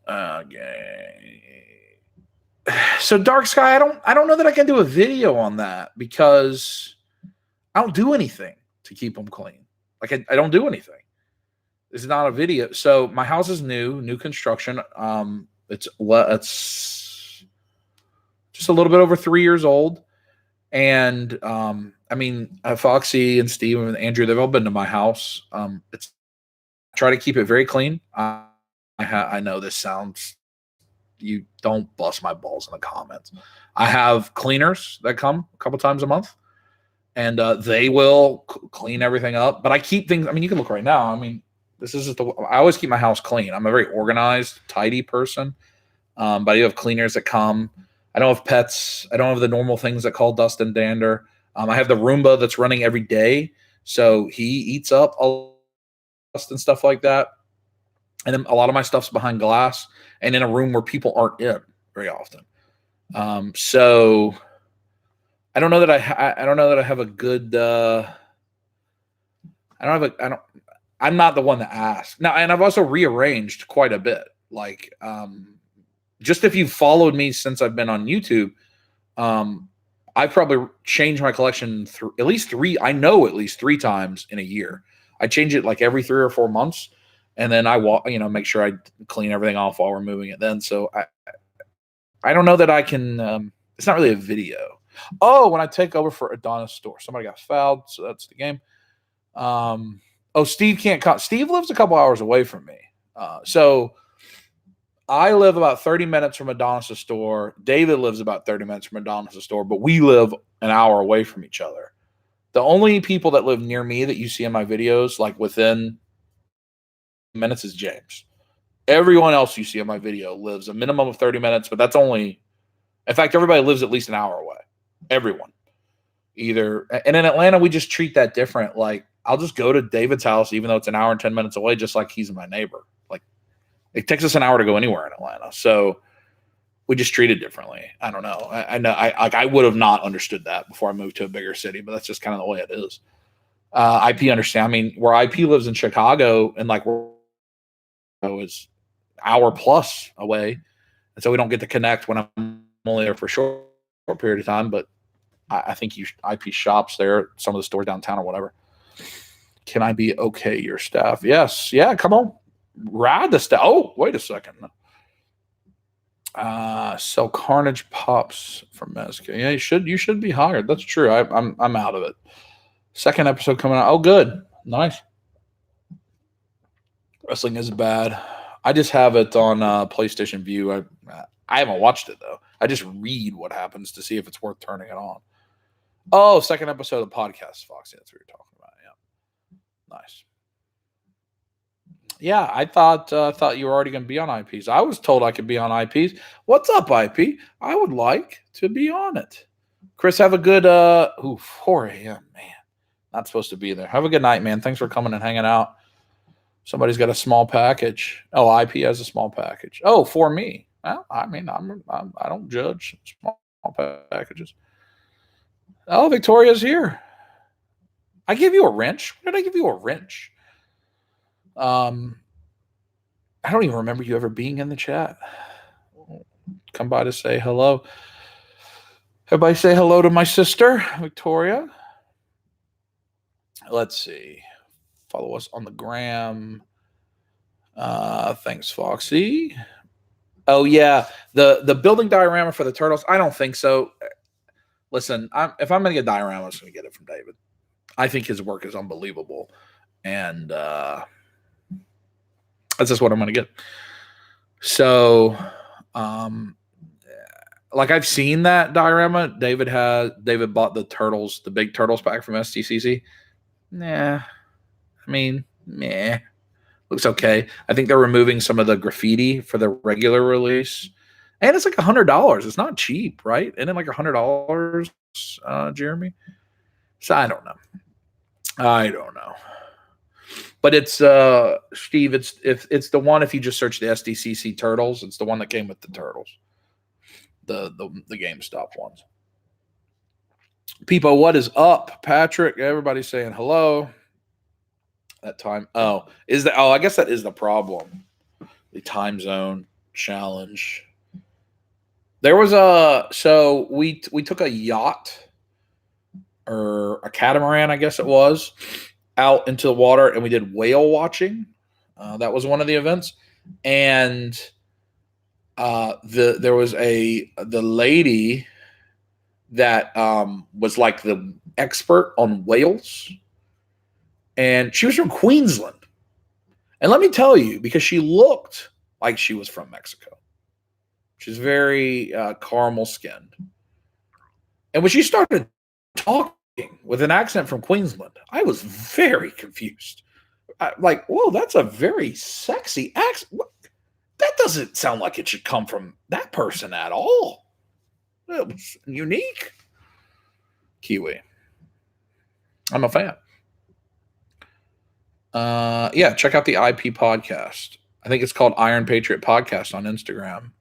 Okay. So Dark Sky, I don't know that I can do a video on that because I don't do anything to keep them clean. Like I don't do anything. It's not a video. So my house is new construction. It's just a little bit over 3 years old. And Foxy and Steve and Andrew, they've all been to my house. Try to keep it very clean. I know this sounds, you don't bust my balls in the comments. I have cleaners that come a couple times a month, and they will clean everything up. But I keep things. You can look right now. This is I always keep my house clean. I'm a very organized, tidy person. But I do have cleaners that come. I don't have pets. I don't have the normal things that call dust and dander. I have the Roomba that's running every day, so he eats up all dust and stuff like that. And then a lot of my stuff's behind glass and in a room where people aren't in very often. So I don't know that I don't know that I have a good. I'm not the one that asked now, and I've also rearranged quite a bit. Just if you've followed me since I've been on YouTube, I've probably changed my collection at least three times in a year. I change it like every 3 or 4 months. And then I make sure I clean everything off while we're moving it then. So I don't know that I can, it's not really a video. Oh, when I take over for Adonis store, somebody got fouled. So that's the game. Steve can't come. Steve lives a couple hours away from me. So I live about 30 minutes from Adonis store. David lives about 30 minutes from Adonis store, but we live an hour away from each other. The only people that live near me that you see in my videos, like within minutes, is James. Everyone else you see in my video lives a minimum of 30 minutes, but that's only, in fact, everybody lives at least an hour away. Everyone. And in Atlanta, we just treat that different. Like, I'll just go to David's house, even though it's an hour and 10 minutes away, just like he's my neighbor. Like, it takes us an hour to go anywhere in Atlanta. So we just treat it differently. I don't know. I know. I would have not understood that before I moved to a bigger city, but that's just kind of the way it is. IP understand. I mean, where IP lives in Chicago, and like we're is hour plus away, and so we don't get to connect when I'm only there for a short period of time. But I think IP shops there, some of the stores downtown or whatever. Can I be okay? Your staff? Yes. Yeah. Come on, ride the staff. Oh, wait a second. Sell Carnage pops from Mezca. Yeah, you should be hired. That's true. I'm out of it. Second episode coming out. Oh, good. Nice. Wrestling is bad. I just have it on PlayStation View. I haven't watched it though. I just read what happens to see if it's worth turning it on. Oh, second episode of the podcast, Foxy. That's what you're talking about. Yeah. Nice. Yeah, I thought you were already going to be on IPs. I was told I could be on IPs. What's up, IP? I would like to be on it. Chris, have a good 4 a.m. Man, not supposed to be there. Have a good night, man. Thanks for coming and hanging out. Somebody's got a small package. Oh, IP has a small package. Oh, for me. Well, I mean, I don't judge small packages. Oh, Victoria's here. I gave you a wrench. When did I give you a wrench? I don't even remember you ever being in the chat. Come by to say hello. Everybody say hello to my sister, Victoria. Let's see. Follow us on the gram. Thanks, Foxy. Oh, yeah. The building diorama for the turtles. I don't think so. Listen, if I'm going to get a diorama, I'm just going to get it from David. I think his work is unbelievable. And that's just what I'm going to get. So, like I've seen that diorama. David bought the turtles, the big turtles pack from STCC. Nah, I mean, meh. Looks okay. I think they're removing some of the graffiti for the regular release. And it's like $100. It's not cheap, right? Isn't it like $100, Jeremy? So I don't know. But it's Steve, it's the one if you just search the SDCC turtles, it's the one that came with the turtles. The GameStop ones. Peepo, what is up? Patrick, everybody's saying hello. That time. I guess that is the problem. The time zone challenge. There was we took a yacht or a catamaran, I guess it was, out into the water, and we did whale watching. That was one of the events, and there was the lady that was like the expert on whales, and she was from Queensland. And let me tell you, because she looked like she was from Mexico. She's very caramel skinned. And when she started talking with an accent from Queensland, I was very confused. Whoa, that's a very sexy accent. That doesn't sound like it should come from that person at all. It was unique. Kiwi. I'm a fan. Yeah, check out the IP podcast. I think it's called Iron Patriot Podcast on Instagram.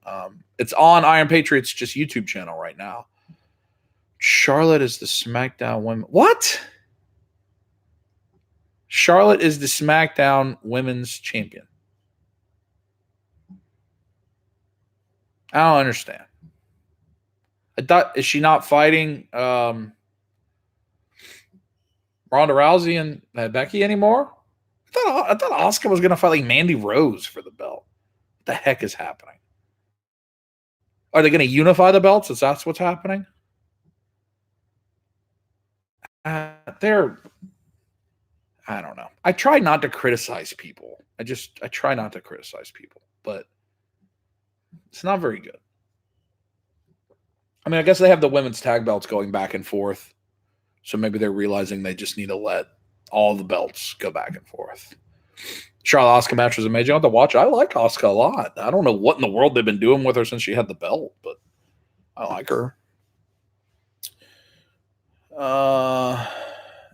It's on Iron Patriot's just YouTube channel right now. Charlotte is the SmackDown women. What? Charlotte is the SmackDown Women's Champion. I don't understand. Is she not fighting Ronda Rousey and Becky anymore? I thought Asuka was going to fight like Mandy Rose for the belt. What the heck is happening? Are they going to unify the belts? Is that what's happening? I don't know. I try not to criticize people. I try not to criticize people, but it's not very good. I mean, I guess they have the women's tag belts going back and forth. So maybe they're realizing they just need to let all the belts go back and forth. Charlotte Asuka match was amazing. I have to watch it. I like Asuka a lot. I don't know what in the world they've been doing with her since she had the belt, but I like her.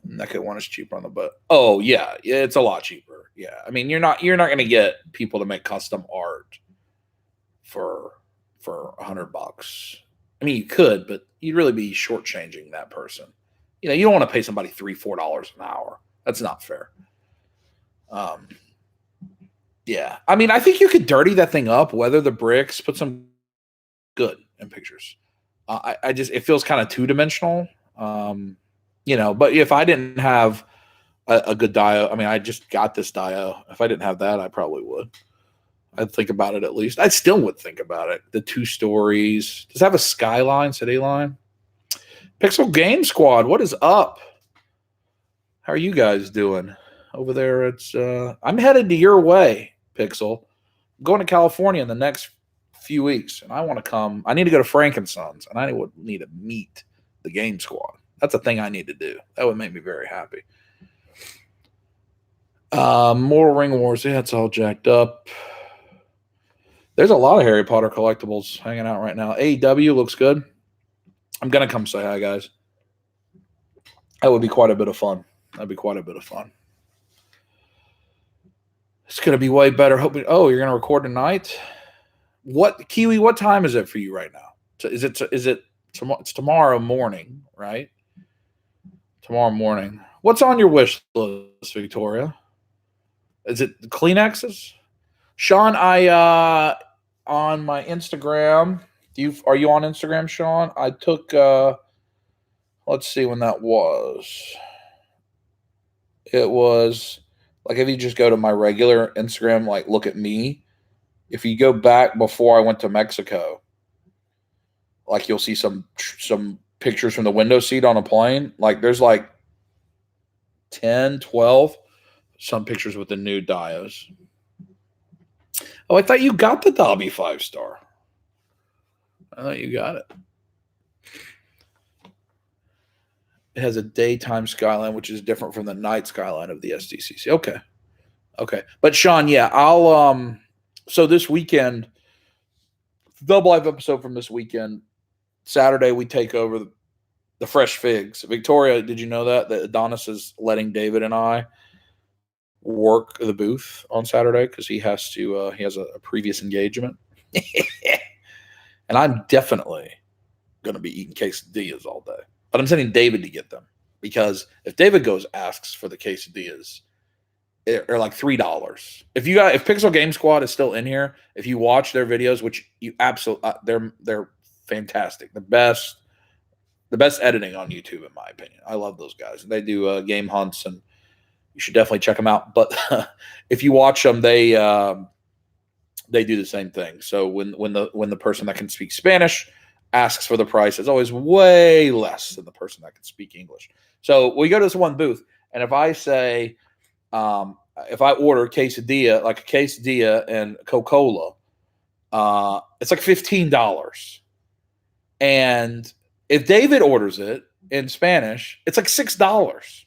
Naked one is cheaper on the butt. Oh yeah, it's a lot cheaper. Yeah, I mean you're not going to get people to make custom art for for $100. I mean, you could, but you'd really be shortchanging that person. You know, you don't want to pay somebody $3-4 an hour. That's not fair. Yeah. I mean, I think you could dirty that thing up, weather the bricks, put some good in pictures. I just, it feels kind of two-dimensional. But if I didn't have a good dio, I mean, I just got this dio. If I didn't have that, I probably would. I'd think about it at least. I still would think about it. The 2 stories. Does it have a skyline, city line? Pixel Game Squad, what is up? How are you guys doing over there? It's I'm headed to your way, Pixel. I'm going to California in the next few weeks, and I want to come. I need to go to Frankensons, and I would need to meet the Game Squad. That's a thing I need to do. That would make me very happy. Mortal Ring Wars. Yeah, it's all jacked up. There's a lot of Harry Potter collectibles hanging out right now. AEW looks good. I'm going to come say hi, guys. That would be quite a bit of fun. That'd be quite a bit of fun. It's going to be way better. You're going to record tonight? What, Kiwi, what time is it for you right now? Is it tomorrow? It's tomorrow morning, right? Tomorrow morning. What's on your wish list, Victoria? Is it Kleenexes? Sean, I on my Instagram. Are you on Instagram, Sean? I took let's see when that was. It was like, if you just go to my regular Instagram, like look at me. If you go back before I went to Mexico, like you'll see some pictures from the window seat on a plane. Like there's like 10, 12, some pictures with the new dios. Oh, I thought you got the Dobby 5-star. I thought you got it. It has a daytime skyline, which is different from the night skyline of the SDCC. Okay. But Sean, yeah, I'll so this weekend, double live episode from this weekend. Saturday we take over the Fresh Figs. Victoria, did you know that Adonis is letting David and I work the booth on Saturday because he has to he has a previous engagement. And I'm definitely going to be eating quesadillas all day. But I'm sending David to get them, because if David asks for the quesadillas, they're like $3. If Pixel Game Squad is still in here, if you watch their videos, which you absolutely, they're fantastic. The best editing on YouTube, in my opinion. I love those guys. They do game hunts, and you should definitely check them out. But if you watch them, they do the same thing. So when the person that can speak Spanish asks for the price, it's always way less than the person that can speak English. So we go to this one booth, and if I say, if I order a quesadilla, like a quesadilla and Coca-Cola, it's like $15. And if David orders it in Spanish, it's like $6.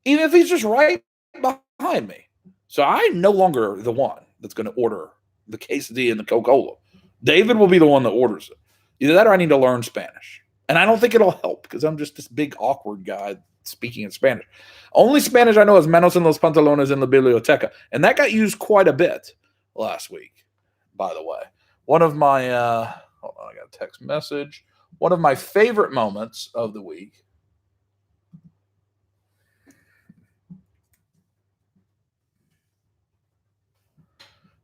Even if he's just right behind me. So I'm no longer the one that's going to order the quesadilla and the Coca-Cola. David will be the one that orders it. Either that or I need to learn Spanish. And I don't think it'll help, because I'm just this big awkward guy speaking in Spanish. Only Spanish I know is menos en los pantalones en la biblioteca. And that got used quite a bit last week, by the way. One of my, hold on, I got a text message. One of my favorite moments of the week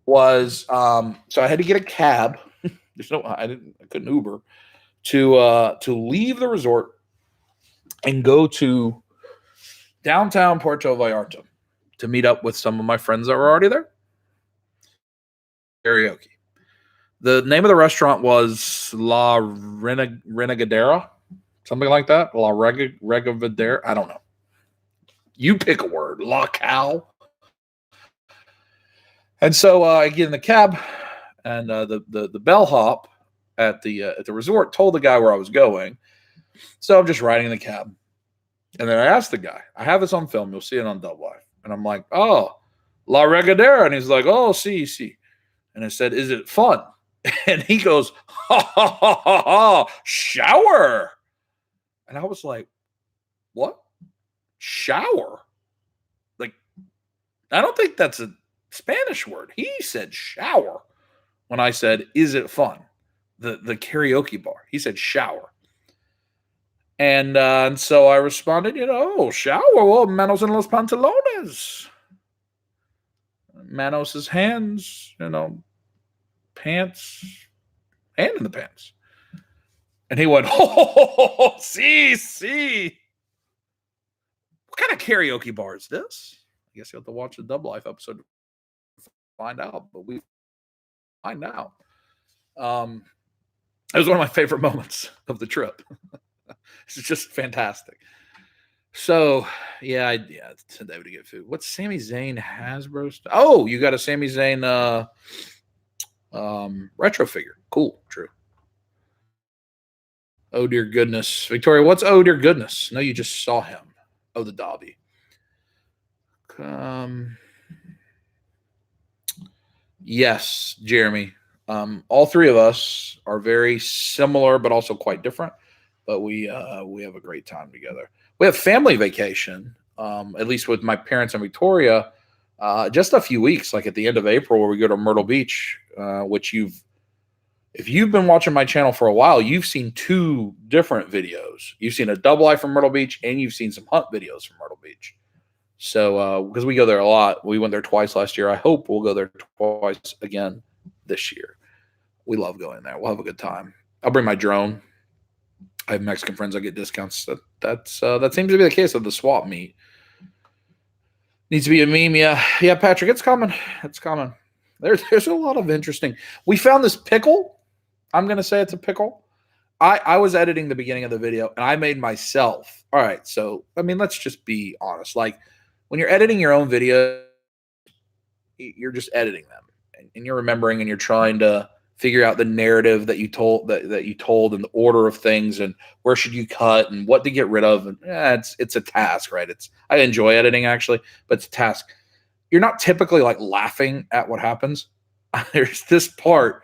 was, so I had to get a cab. I couldn't Uber to leave the resort and go to downtown Puerto Vallarta to meet up with some of my friends that were already there. Karaoke. The name of the restaurant was La Renegadera, something like that. La Renegadera. I don't know. You pick a word. La Cal. And so I get in the cab, and the bellhop at the resort told the guy where I was going. So I'm just riding in the cab. And then I asked the guy, I have this on film. You'll see it on Double Live. And I'm like, oh, La Regadera. And he's like, oh, see. And I said, is it fun? And he goes, ha, ha, ha, ha, ha, shower. And I was like, what? Shower? Like, I don't think that's a Spanish word. He said shower. when I said, "Is it fun?" The karaoke bar. He said, "Shower." And so I responded, "Oh, shower. Well, manos en los pantalones. Manos' hands, pants, hand in the pants." And he went, "Oh, see. What kind of karaoke bar is this?" I guess you have to watch the Dub Life episode to find out, but we find out. It was one of my favorite moments of the trip. It's just fantastic. So, yeah, it's David to get food. What's Sami Zayn Hasbro stuff? Oh, you got a Sami Zayn retro figure. Cool, true. Oh dear goodness, Victoria. What's oh dear goodness? No, you just saw him. Oh, the Dobby. Yes, Jeremy. All three of us are very similar, but also quite different. But we have a great time together. We have family vacation, at least with my parents and Victoria, just a few weeks, like at the end of April, where we go to Myrtle Beach, which if you've been watching my channel for a while, you've seen two different videos. You've seen a double life from Myrtle Beach, and you've seen some hunt videos from Myrtle Beach. So, because we go there a lot, we went there twice last year. I hope we'll go there twice again this year. We love going there. We'll have a good time. I'll bring my drone. I have Mexican friends. I get discounts. That seems to be the case of the swap meet. Needs to be a meme. Yeah, Patrick, it's coming. It's coming. There's a lot of interesting. We found this pickle. I'm gonna say it's a pickle. I was editing the beginning of the video and I made myself. All right, so I mean, let's just be honest. Like when you're editing your own video, you're just editing them and you're remembering and you're trying to figure out the narrative that you told that you told and the order of things and where should you cut and what to get rid of. And it's a task, right? I enjoy editing actually, but it's a task. You're not typically like laughing at what happens. There's this part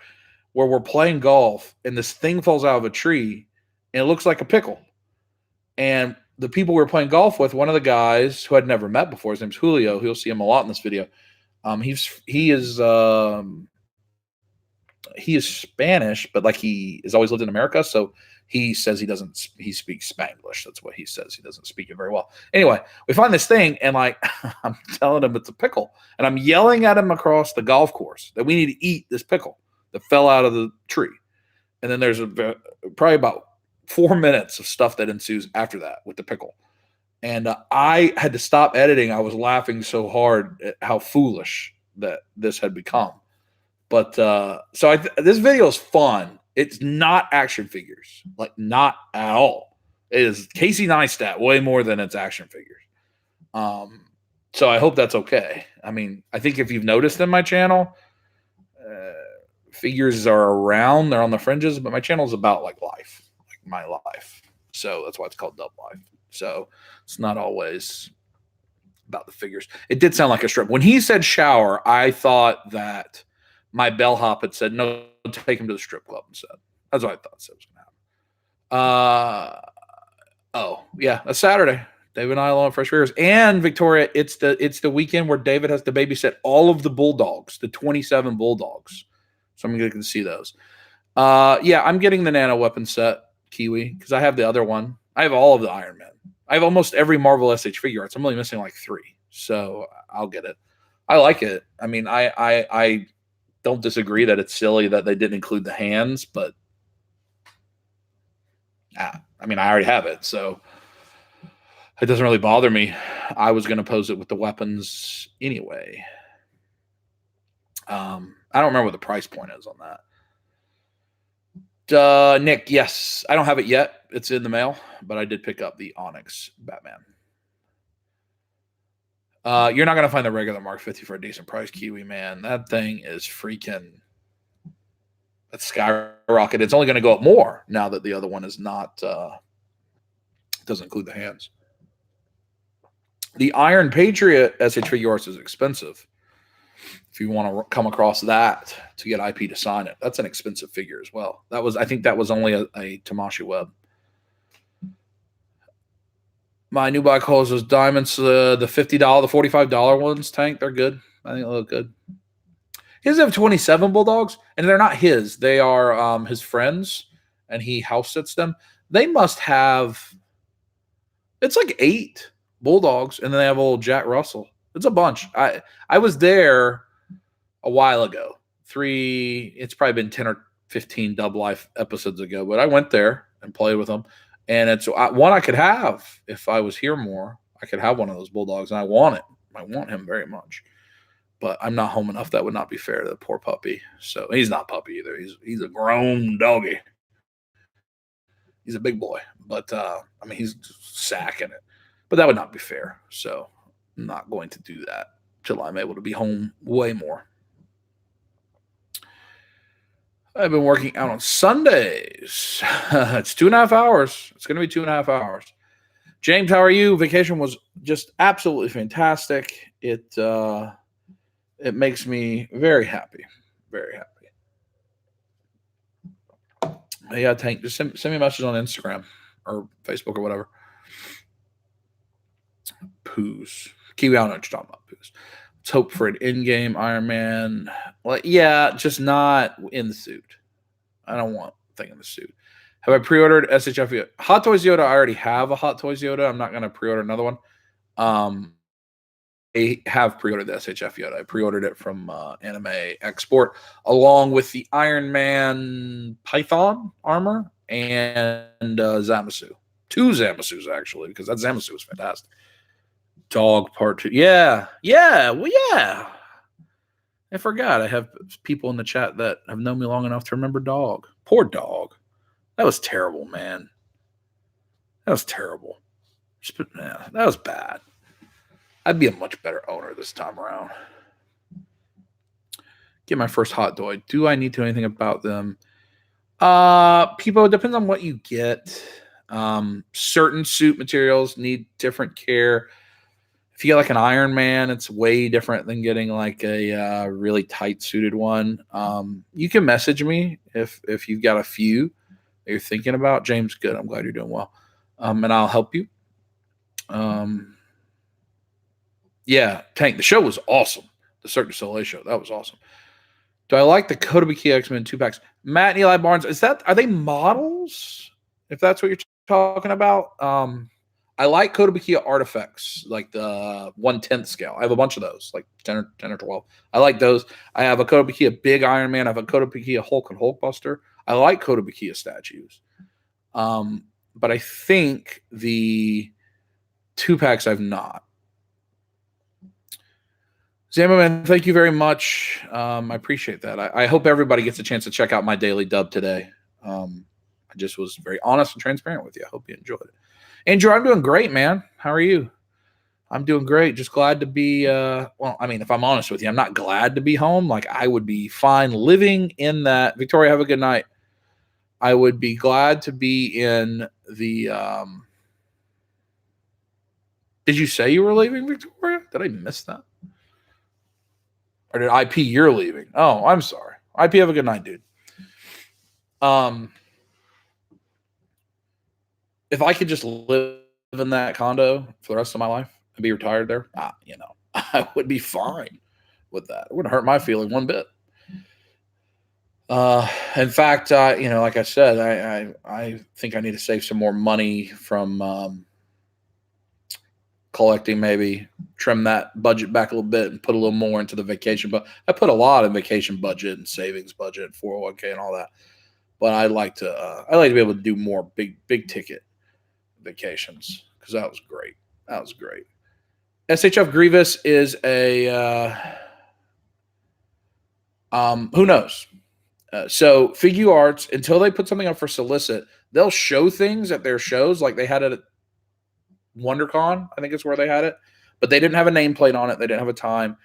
where we're playing golf and this thing falls out of a tree and it looks like a pickle. And the people we were playing golf with, one of the guys who I'd never met before, his name's Julio. You'll see him a lot in this video. He is Spanish, but like he has always lived in America. So he says he speaks Spanglish. That's what he says. He doesn't speak it very well. Anyway, we find this thing and like, I'm telling him it's a pickle and I'm yelling at him across the golf course that we need to eat this pickle that fell out of the tree. And then there's probably about 4 minutes of stuff that ensues after that with the pickle. And I had to stop editing. I was laughing so hard at how foolish that this had become. But this video is fun. It's not action figures, like not at all. It is Casey Neistat way more than it's action figures. So I hope that's okay. I mean, I think if you've noticed in my channel, figures are around, they're on the fringes, but my channel is about like life, like my life. So that's why it's called Dub Life. So it's not always about the figures. It did sound like a strip. When he said shower, I thought that my bellhop had said, no, take him to the strip club instead. That's what I thought was going to happen. Oh, yeah, a Saturday. David and I along Fresh Figures. And Victoria, it's the weekend where David has to babysit all of the bulldogs, the 27 bulldogs. So I'm going to see those. Yeah, I'm getting the Nano weapon set, Kiwi, because I have the other one. I have all of the Iron Man. I have almost every Marvel SH figure arts. I'm only missing like 3. So I'll get it. I like it. I mean, I don't disagree that it's silly that they didn't include the hands, but I mean, I already have it, so it doesn't really bother me. I was going to pose it with the weapons anyway. I don't remember what the price point is on that. Nick, yes, I don't have it yet. It's in the mail, but I did pick up the Onyx Batman. You're not going to find the regular Mark 50 for a decent price, Kiwi, man. That thing is freaking... That's skyrocketed. It's only going to go up more now that the other one is not... doesn't include the hands. The Iron Patriot SH figure arts is expensive. If you want to come across that to get IP to sign it, that's an expensive figure as well. I think that was only a Tamashi Web. My new buy calls those diamonds, the $50, the $45 ones, Tank. They're good. I think they look good. He doesn't have 27 bulldogs, and they're not his. They are his friends, and he house sits them. They must have, it's like 8 bulldogs, and then they have old Jack Russell. It's a bunch. I was there a while ago. It's probably been 10 or 15 Dub Life episodes ago, but I went there and played with them. And it's one I could have if I was here more. I could have one of those bulldogs, and I want it. I want him very much. But I'm not home enough. That would not be fair to the poor puppy. So he's not puppy either. He's a grown doggy. He's a big boy. But he's sacking it. But that would not be fair. So I'm not going to do that till I'm able to be home way more. I've been working out on Sundays. It's 2.5 hours. It's going to be 2.5 hours. James, how are you? Vacation was just absolutely fantastic. It makes me very happy. Very happy. Yeah, Tank, just send me a message on Instagram or Facebook or whatever. Poos. Kiwi, I don't know what you're talking about, Poos. Let's hope for an in-game Iron Man. Well, yeah, just not in the suit. I don't want a thing in the suit. Have I pre-ordered SHF Yoda? Hot Toys Yoda, I already have a Hot Toys Yoda. I'm not going to pre-order another one. I have pre-ordered the SHF Yoda. I pre-ordered it from Anime Export, along with the Iron Man Python armor and Zamasu. 2 Zamasus, actually, because that Zamasu was fantastic. Dog Part 2. Yeah. Well, yeah. I forgot. I have people in the chat that have known me long enough to remember Dog. Poor Dog. That was terrible, man. That was terrible. That was bad. I'd be a much better owner this time around. Get my first hot dog. Do I need to know anything about them? People, it depends on what you get. Certain suit materials need different care. If you get like an Iron Man, it's way different than getting like a really tight suited one. You can message me if you've got a few that you're thinking about. James, good. I'm glad you're doing well. And I'll help you. Yeah, Tank, the show was awesome. The Cirque du Soleil show, that was awesome. Do I like the Kotobukiya X-Men 2-packs? Matt and Eli Barnes, are they models? If that's what you're talking about. I like Kotobukiya artifacts, like the 1/10 scale. I have a bunch of those, like 10 or 12. I like those. I have a Kotobukiya Big Iron Man. I have a Kotobukiya Hulk and Hulkbuster. I like Kotobukiya statues. But I think the 2-packs I've not. Zamaman, thank you very much. I appreciate that. I hope everybody gets a chance to check out my daily dub today. I just was very honest and transparent with you. I hope you enjoyed it. Andrew, I'm doing great, man. How are you? I'm doing great. Just glad to be, if I'm honest with you, I'm not glad to be home. Like, I would be fine living in that. Victoria, have a good night. I would be glad to be in the, did you say you were leaving, Victoria? Did I miss that? Or did IP, you're leaving? Oh, I'm sorry. IP, have a good night, dude. If I could just live in that condo for the rest of my life and be retired there, I would be fine with that. It wouldn't hurt my feeling one bit. In fact, like I said, I think I need to save some more money from collecting, maybe trim that budget back a little bit and put a little more into the vacation. But I put a lot in vacation budget and savings budget, and 401k and all that. But I like to be able to do more big ticket vacations, because that was great. SHF Grievous is a who knows. So Figure Arts, until they put something up for solicit, they'll show things at their shows, like they had it at WonderCon, I think it's where they had it, but they didn't have a nameplate on it. They didn't have a time.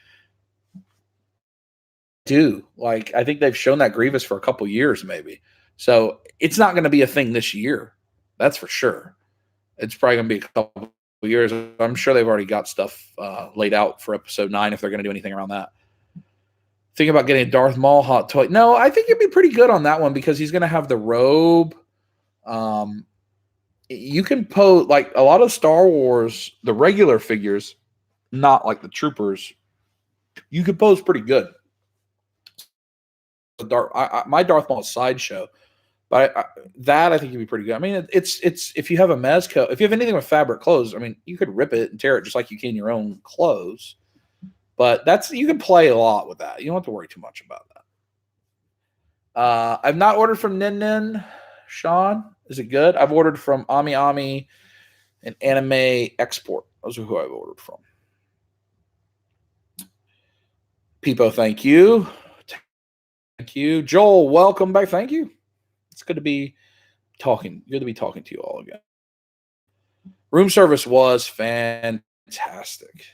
I think they've shown that Grievous for a couple years, maybe. So it's not going to be a thing this year. That's for sure. It's probably going to be a couple of years. I'm sure they've already got stuff laid out for episode 9 if they're going to do anything around that. Think about getting a Darth Maul hot toy. No, I think it'd be pretty good on that one, because he's going to have the robe. You can pose, like a lot of Star Wars, the regular figures, not like the troopers, you could pose pretty good. my Darth Maul is Sideshow, but that I think would be pretty good. I mean, it's if you have a mezco, if you have anything with fabric clothes, I mean, you could rip it and tear it just like you can your own clothes. But you can play a lot with that. You don't have to worry too much about that. I've not ordered from Nin Nin. Sean, is it good? I've ordered from Ami Ami and Anime Export. Those are who I've ordered from. Peepo, thank you. Thank you. Joel, welcome back. Thank you. It's good to be talking. Good to be talking to you all again. Room service was fantastic.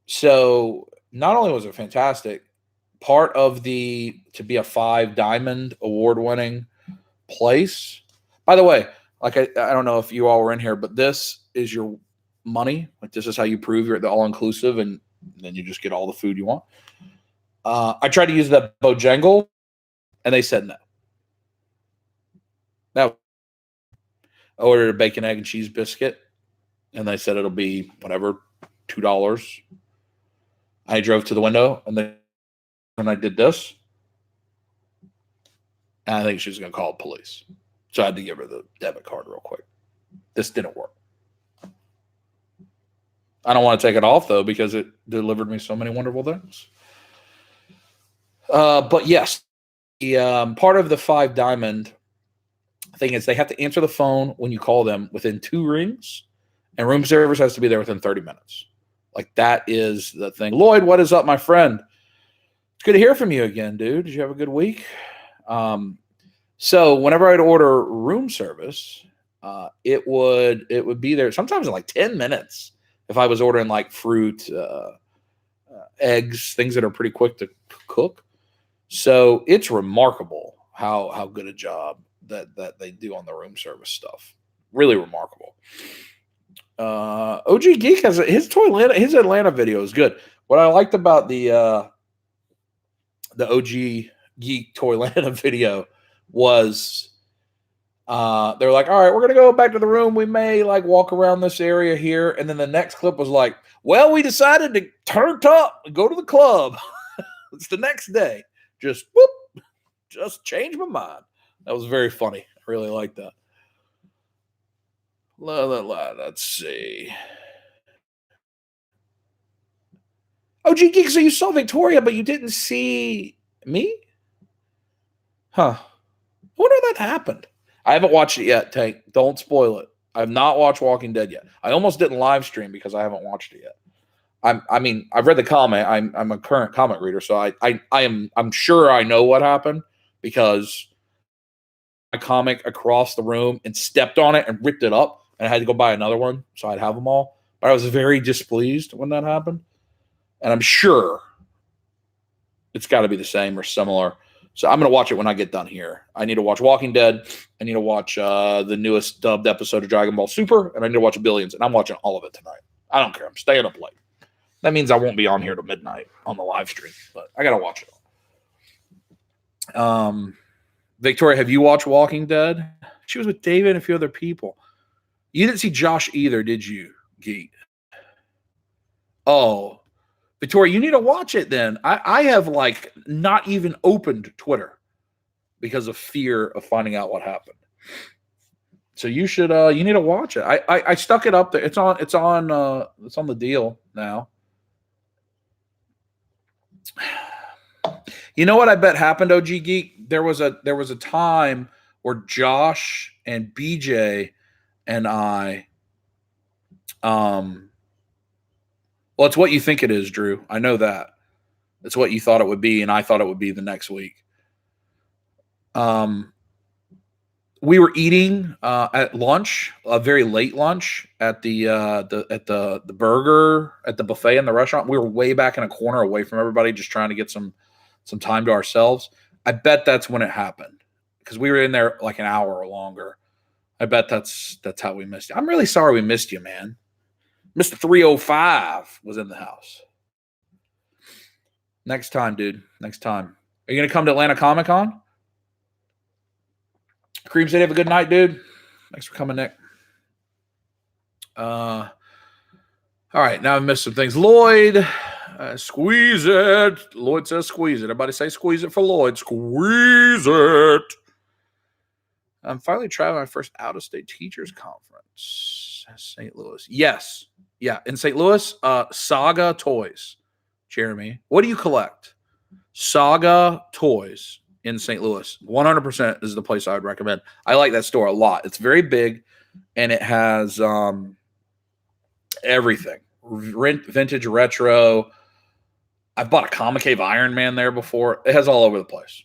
So not only was it fantastic, part of to be a 5 Diamond award-winning place. By the way, like I don't know if you all were in here, but this is your money. Like this is how you prove you're at the all-inclusive, and then you just get all the food you want. I tried to use that Bojangle, and they said no. Now, I ordered a bacon, egg, and cheese biscuit, and they said it'll be whatever, $2. I drove to the window, and I did this, and I think she was going to call the police. So I had to give her the debit card real quick. This didn't work. I don't want to take it off, though, because it delivered me so many wonderful things. But yes, the part of the 5 Diamond thing is they have to answer the phone when you call them within 2 rings, and room service has to be there within 30 minutes. Like, that is the thing. Lloyd, what is up, my friend? It's good to hear from you again, dude. Did you have a good week? So whenever I'd order room service, it would be there sometimes in like 10 minutes if I was ordering like fruit, eggs, things that are pretty quick to cook. So it's remarkable how good a job that they do on the room service stuff. Really remarkable. OG Geek has his Atlanta video is good. What I liked about the OG Geek Toylanta video was they're like, all right, we're gonna go back to the room. We may like walk around this area here, and then the next clip was like, well, we decided to turn up and go to the club. It's the next day. Just changed my mind. That was very funny. I really liked that. Let's see. OG Geek, so you saw Victoria, but you didn't see me? Huh. I wonder if that happened. I haven't watched it yet, Tank. Don't spoil it. I have not watched Walking Dead yet. I almost didn't live stream because I haven't watched it yet. I've read the comment. I'm a current comment reader, so I'm sure I know what happened because a comic across the room and stepped on it and ripped it up, and I had to go buy another one so I'd have them all. But I was very displeased when that happened, and I'm sure it's got to be the same or similar. So I'm going to watch it when I get done here. I need to watch Walking Dead. I need to watch the newest dubbed episode of Dragon Ball Super, and I need to watch Billions, and I'm watching all of it tonight. I don't care. I'm staying up late. That means I won't be on here till midnight on the live stream, but I got to watch it. Victoria, have you watched Walking Dead? She was with David and a few other people. You didn't see Josh either, did you, Geek? Oh, Victoria, you need to watch it then. I have like not even opened Twitter because of fear of finding out what happened. So you should you need to watch it. I stuck it up there. It's on the deal now. You know what I bet happened, OG Geek? There was a time where Josh and BJ and I well, it's what you think it is, Drew. I know that. It's what you thought it would be, and I thought it would be the next week. We were eating at lunch, a very late lunch at the burger at the buffet in the restaurant. We were way back in a corner away from everybody, just trying to get some time to ourselves. I bet that's when it happened because we were in there like an hour or longer. I bet that's how we missed you. I'm really sorry we missed you, man. Mr. 305 was in the house. Next time, dude. Next time. Are you going to come to Atlanta Comic Con? Cream said, have a good night, dude. Thanks for coming, Nick. All right, now I've missed some things. Lloyd, Squeeze it. Lloyd says squeeze it. Everybody say squeeze it for Lloyd. Squeeze it. I'm finally trying my first out-of-state teachers conference. St. Louis. Yes. Yeah. In St. Louis, Saga Toys. Jeremy, what do you collect? Saga Toys in St. Louis. 100% is the place I would recommend. I like that store a lot. It's very big, and it has everything. Vintage, retro. I've bought a Comic Cave Iron Man there before. It has all over the place.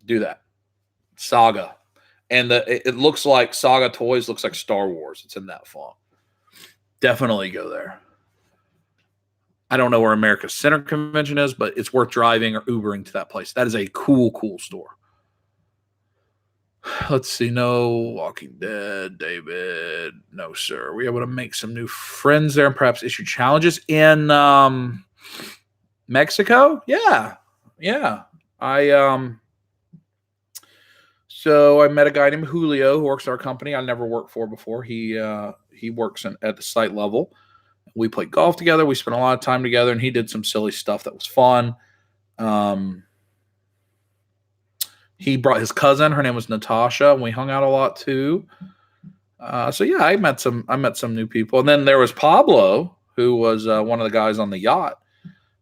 Do that. Saga. And it looks like Saga Toys looks like Star Wars. It's in that font. Definitely go there. I don't know where America's Center Convention is, but it's worth driving or Ubering to that place. That is a cool, cool store. Let's see. No Walking Dead, David. No, sir. Are we able to make some new friends there and perhaps issue challenges in Mexico? Yeah. So I met a guy named Julio who works at our company I never worked for before. He works at the site level. We played golf together. We spent a lot of time together, and he did some silly stuff that was fun. He brought his cousin. Her name was Natasha, and we hung out a lot too. So yeah, I met some new people, and then there was Pablo, who was one of the guys on the yacht,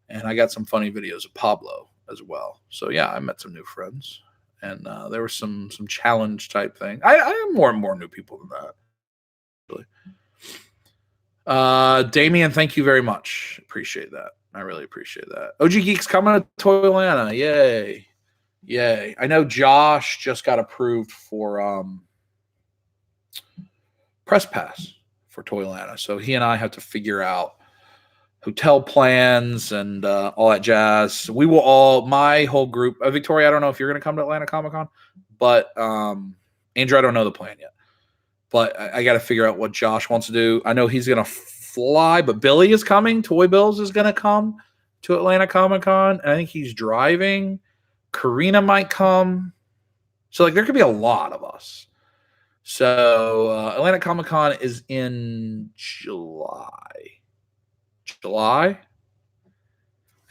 and I got some funny videos of Pablo as well. So yeah, I met some new friends, and there was some challenge type thing. I have more and more new people than that. Really. Damien, thank you very much. Appreciate that. I really appreciate that. OG Geeks coming to Toylanta. Yay. I know Josh just got approved for press pass for Toylanta. So he and I have to figure out hotel plans and all that jazz. We will all, my whole group, Victoria, I don't know if you're going to come to Atlanta Comic-Con, but Andrew, I don't know the plan yet. But I got to figure out what Josh wants to do. I know he's going to fly, but Billy is coming. Toy Bills is going to come to Atlanta Comic-Con. And I think he's driving. Karina might come. So, there could be a lot of us. So, Atlanta Comic-Con is in July. I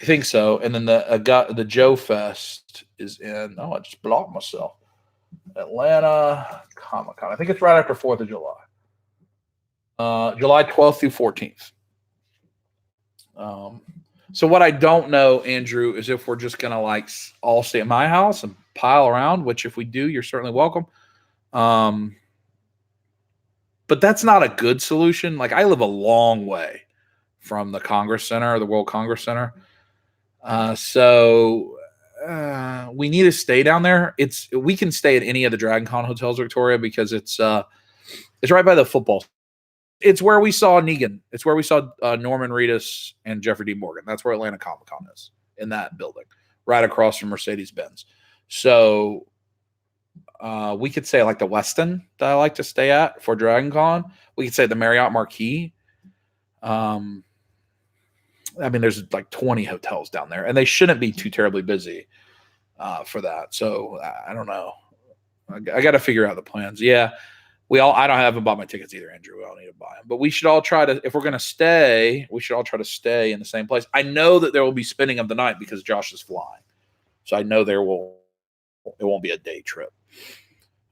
think so. And then the Joe Fest is in, I just blocked myself. Atlanta Comic-Con. I think it's right after 4th of July. July 12th through 14th. So what I don't know, Andrew, is if we're just going to all stay at my house and pile around, which if we do, you're certainly welcome. But that's not a good solution. I live a long way from the Congress Center or the World Congress Center. So we need to stay down there. We can stay at any of the Dragon Con hotels, Victoria, because it's right by the football. It's where we saw Negan. It's where we saw Norman Reedus and Jeffrey D. Morgan. That's where Atlanta Comic-Con is, in that building, right across from Mercedes-Benz. So we could say the Westin that I like to stay at for Dragon Con. We could say the Marriott Marquis. There's 20 hotels down there, and they shouldn't be too terribly busy for that. So I don't know. I got to figure out the plans. Yeah. I haven't bought my tickets either, Andrew. We all need to buy them. But we should all try to, if we're going to stay, we should all try to stay in the same place. I know that there will be spending of the night because Josh is flying. So I know it won't be a day trip.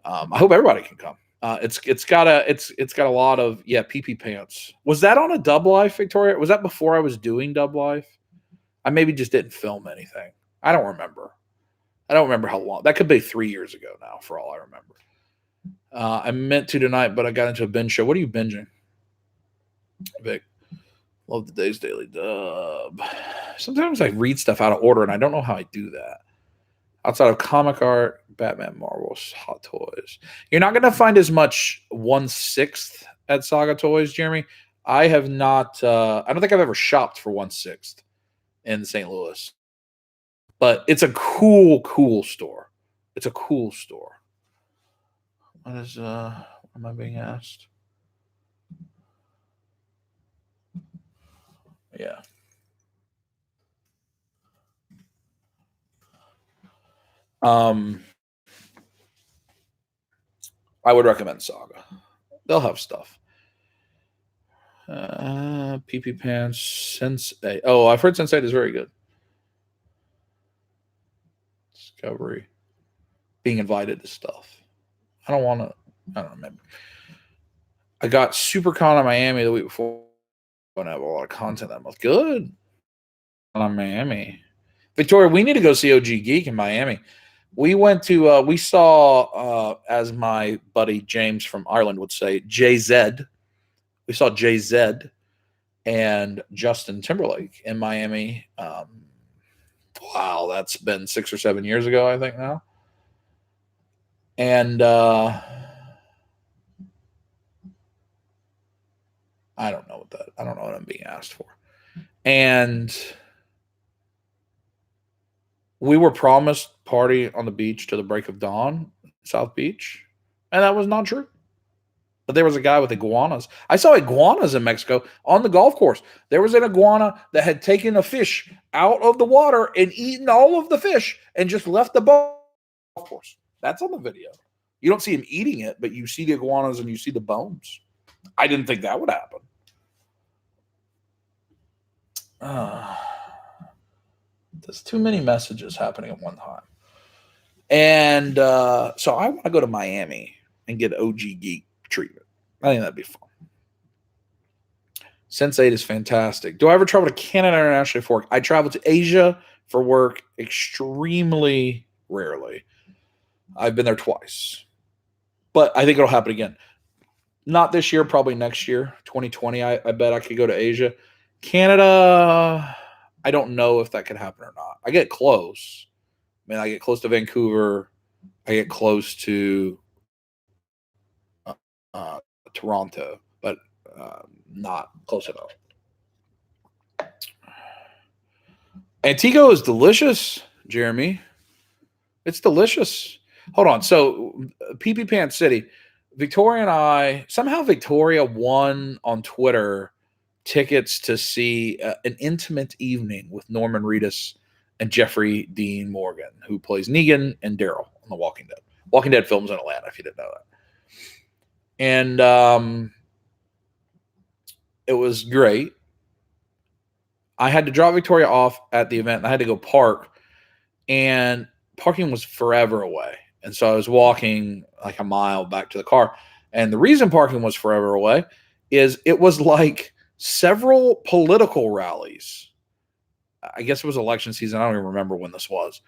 I hope everybody can come. It's got a lot of PP pants. Was that on a Dub Life, Victoria? Was that before I was doing Dub Life? I maybe just didn't film anything. I don't remember how long. That could be 3 years ago now, for all I remember. I meant to tonight, but I got into a binge show. What are you binging, Vic? Love the Days Daily Dub. Sometimes I read stuff out of order, and I don't know how I do that. Outside of comic art, Batman, Marvels, Hot Toys. You're not going to find as much 1/6 at Saga Toys, Jeremy. I have not. I don't think I've ever shopped for 1/6 in St. Louis, but it's a cool store. It's a cool store. What am I being asked? Yeah. I would recommend Saga. They'll have stuff. PP Pants Sensei. Oh, I've heard Sensei is very good. Discovery. Being invited to stuff. I don't remember. I got SuperCon in Miami the week before. I have a lot of content that month. Good. On Miami. Victoria, we need to go see OG Geek in Miami. We went to, we saw, as my buddy James from Ireland would say, JZ. We saw JZ and Justin Timberlake in Miami. Wow, that's been 6 or 7 years ago, I think now. And I don't know what I'm being asked for. And we were promised party on the beach to the break of dawn, South Beach, and that was not true. But there was a guy with iguanas. I saw iguanas in Mexico on the golf course. There was an iguana that had taken a fish out of the water and eaten all of the fish and just left the golf course. That's on the video. You don't see him eating it, but you see the iguanas and you see the bones. I didn't think that would happen. There's too many messages happening at one time. And so I want to go to Miami and get OG Geek treatment. I think that'd be fun. Sense8 is fantastic. Do I ever travel to Canada internationally for work? I travel to Asia for work extremely rarely. I've been there twice. But I think it'll happen again. Not this year, probably next year, 2020. I bet I could go to Asia. Canada, I don't know if that could happen or not. I get close. I get close to Vancouver. I get close to Toronto, but not close enough. Antigua is delicious, Jeremy. It's delicious. Hold on. So, PP Pants City, Victoria and I, somehow Victoria won on Twitter tickets to see an intimate evening with Norman Reedus and Jeffrey Dean Morgan, who plays Negan and Daryl on The Walking Dead. Walking Dead films in Atlanta, if you didn't know that. And it was great. I had to drop Victoria off at the event, and I had to go park, and parking was forever away. And so I was walking like a mile back to the car. And the reason parking was forever away is it was like several political rallies. I guess it was election season. I don't even remember when this was,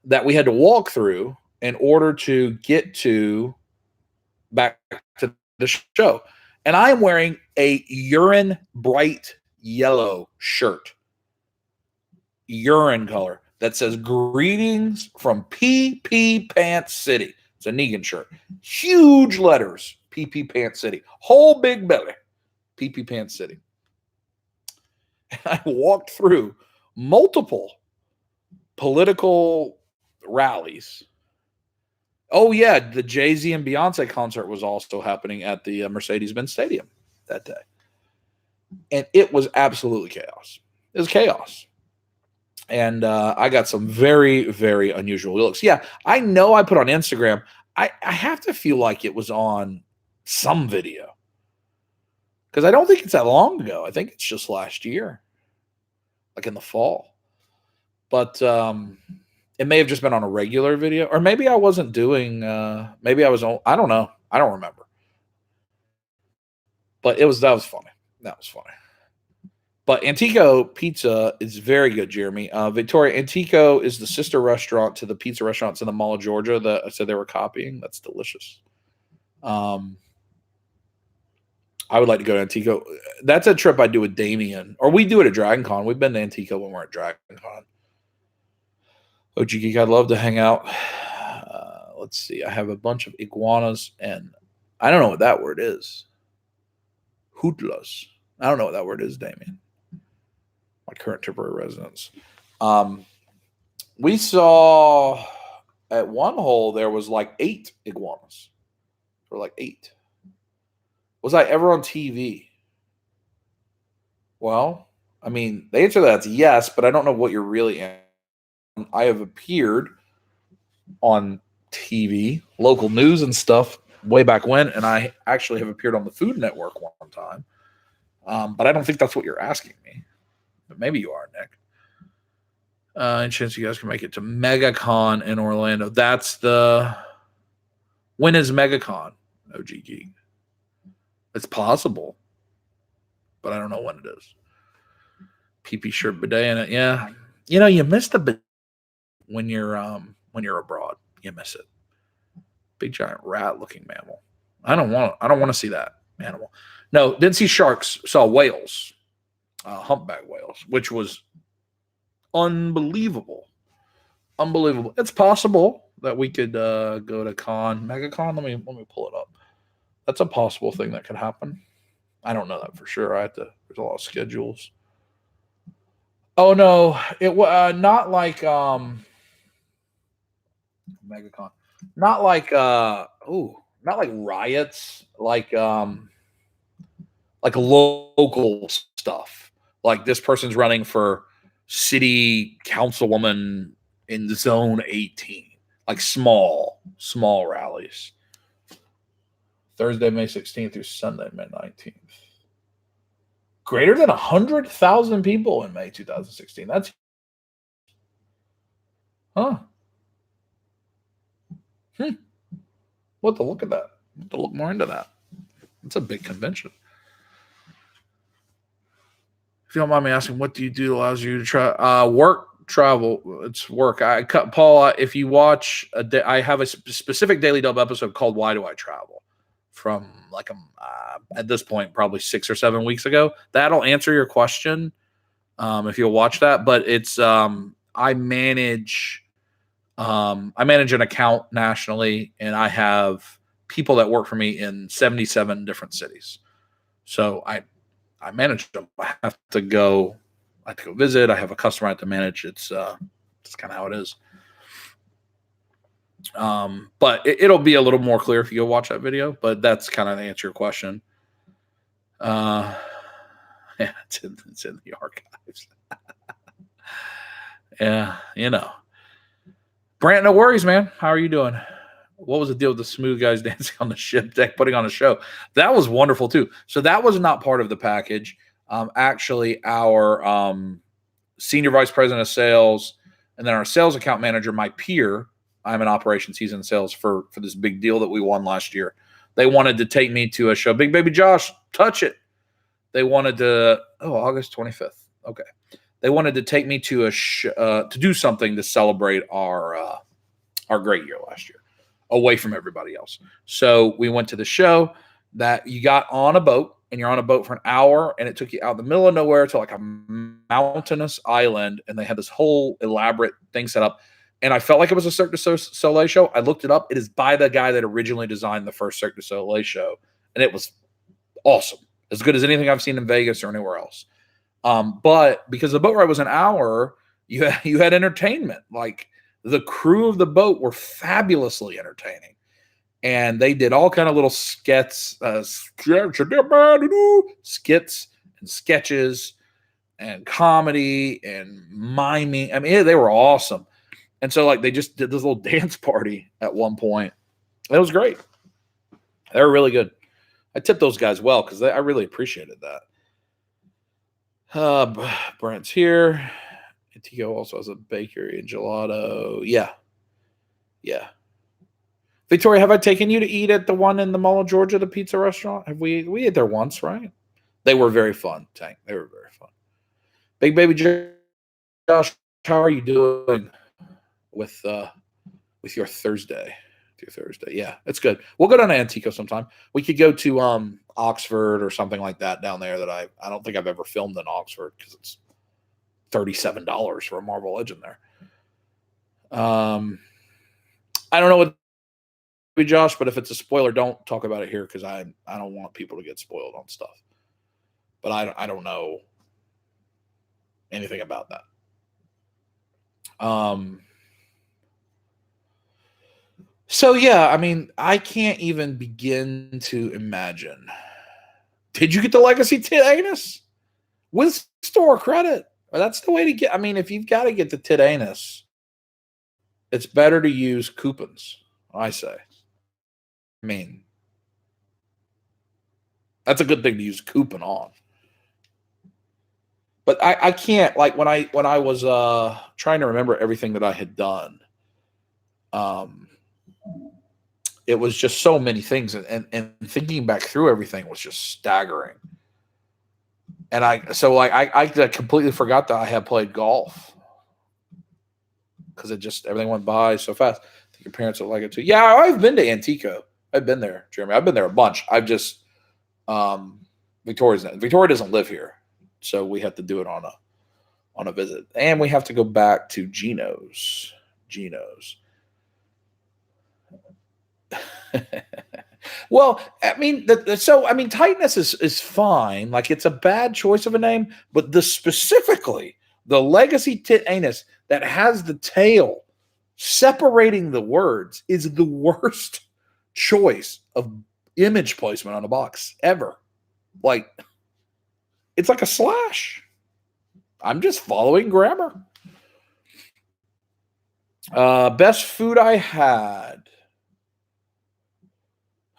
that we had to walk through in order to get to back to the show. And I am wearing a urine bright yellow shirt, urine color, that says "Greetings from PP Pants City." It's a Negan shirt. Huge letters, PP Pants City. Whole big belly, PP Pants City. And I walked through multiple political rallies. Oh, yeah, the Jay-Z and Beyonce concert was also happening at the Mercedes-Benz Stadium that day. And it was absolutely chaos. It was chaos. And I got some very, very unusual looks. Yeah, I know I put on Instagram. I have to feel like it was on some video. Because I don't think it's that long ago. I think it's just last year. Like in the fall. But it may have just been on a regular video. Or maybe I wasn't doing, maybe I was on, I don't know. I don't remember. But that was funny. That was funny. But Antico Pizza is very good, Jeremy. Victoria, Antico is the sister restaurant to the pizza restaurants in the Mall of Georgia that I said they were copying. That's delicious. I would like to go to Antico. That's a trip I do with Damien. Or we do it at Dragon Con. We've been to Antico when we're at Dragon Con. OG Geek, I'd love to hang out. Let's see. I have a bunch of iguanas, and I don't know what that word is. Hootlas. I don't know what that word is, Damien. My current temporary residence. We saw at one hole there was like 8 iguanas. Or like 8. Was I ever on TV? Well, I mean, the answer to that's yes, but I don't know what you're really in. I have appeared on TV, local news and stuff way back when, and I actually have appeared on the Food Network one time. But I don't think that's what you're asking me. But maybe you are, Nick. Any chance you guys can make it to MegaCon in Orlando? When is MegaCon? OG Geek. It's possible, but I don't know when it is. PP shirt bidet in it. Yeah. You missed a bit when you're abroad. You miss it. Big giant rat looking mammal. I don't want to see that animal. No, didn't see sharks. Saw whales, humpback whales, which was unbelievable. Unbelievable. It's possible that we could go to MegaCon. Let me pull it up. That's a possible thing that could happen. I don't know that for sure. There's a lot of schedules. Oh no, it was not like MegaCon. Not like not like riots, like local stuff. Like this person's running for city councilwoman in zone 18. Like small rallies. Thursday, May 16th through Sunday, May 19th. Greater than 100,000 people in May 2016. That's We'll have to look at that. We'll have to look more into that. It's a big convention. If you don't mind me asking, what do you do that allows you to try work, travel? It's work. Paul, if you watch, I have a specific Daily Dub episode called "Why Do I Travel?" from at this point probably 6 or 7 weeks ago. That'll answer your question if you'll watch that. But it's I manage an account nationally, and I have people that work for me in 77 different cities. So I manage them. I have to go visit. I have a customer I have to manage. It's kind of how it is. But it'll be a little more clear if you go watch that video. But that's kind of to answer your question. Yeah, it's in the archives. Yeah, Brant, no worries, man. How are you doing? What was the deal with the smooth guys dancing on the ship deck, putting on a show? That was wonderful too. So that was not part of the package. Actually, our senior vice president of sales and then our sales account manager, my peer, I'm in operations, he's in sales for this big deal that we won last year. They wanted to take me to a show. Big Baby Josh, touch it. They wanted to, August 25th. Okay. They wanted to take me to to do something to celebrate our great year last year, away from everybody else. So we went to the show that you got on a boat, and you're on a boat for an hour, and it took you out in the middle of nowhere to like a mountainous island, and they had this whole elaborate thing set up. And I felt like it was a Cirque du Soleil show. I looked it up. It is by the guy that originally designed the first Cirque du Soleil show, and it was awesome, as good as anything I've seen in Vegas or anywhere else. But because the boat ride was an hour, you had entertainment. Like the crew of the boat were fabulously entertaining, and they did all kind of little skits and sketches and comedy and miming. I mean, they were awesome. And so like they just did this little dance party at one point. It was great. They were really good. I tipped those guys well because I really appreciated that. Brent's here. Antigo also has a bakery and gelato. Yeah. Victoria, have I taken you to eat at the one in the Mall of Georgia, the pizza restaurant? Have we ate there once, right? They were very fun, Tank. They were very fun. Big Baby Josh, how are you doing with your Thursday? Yeah, it's good. We'll go down to Antico sometime. We could go to Oxford or something like that down there that I don't think I've ever filmed in Oxford because it's $37 for a Marvel Legend there. I don't know what Josh, but if it's a spoiler, don't talk about it here because I don't want people to get spoiled on stuff. But I don't know anything about that. So yeah, I mean, I can't even begin to imagine. Did you get the Legacy Titanus with store credit? That's the way to get. I mean, if you've got to get the Titanus, it's better to use coupons, I say. I mean, that's a good thing to use coupon on. But I can't, like, when I was trying to remember everything that I had done, um, it was just so many things, and thinking back through everything was just staggering. And I completely forgot that I had played golf because it just everything went by so fast. I think your parents would like it too. Yeah, I've been to Antico. I've been there, Jeremy. I've been there a bunch. I've just Victoria doesn't live here, so we have to do it on a visit, and we have to go back to Gino's. Well, I mean, tightness is fine. Like, it's a bad choice of a name, but specifically the legacy tit anus that has the tail separating the words is the worst choice of image placement on a box ever. Like, it's like a slash. I'm just following grammar. Best food I had.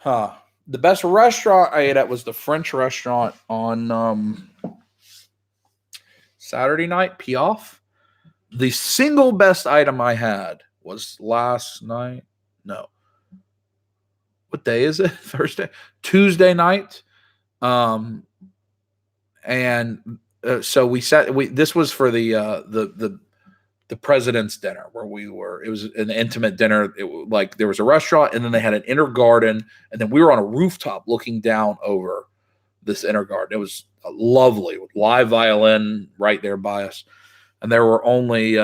The best restaurant I ate at was the French restaurant on Saturday night, Piaf. The single best item I had was last night. No. What day is it? Thursday? Tuesday night. So this was for the president's dinner where it was an intimate dinner. Like, there was a restaurant, and then they had an inner garden, and then we were on a rooftop looking down over this inner garden. It was lovely with live violin right there by us. And there were only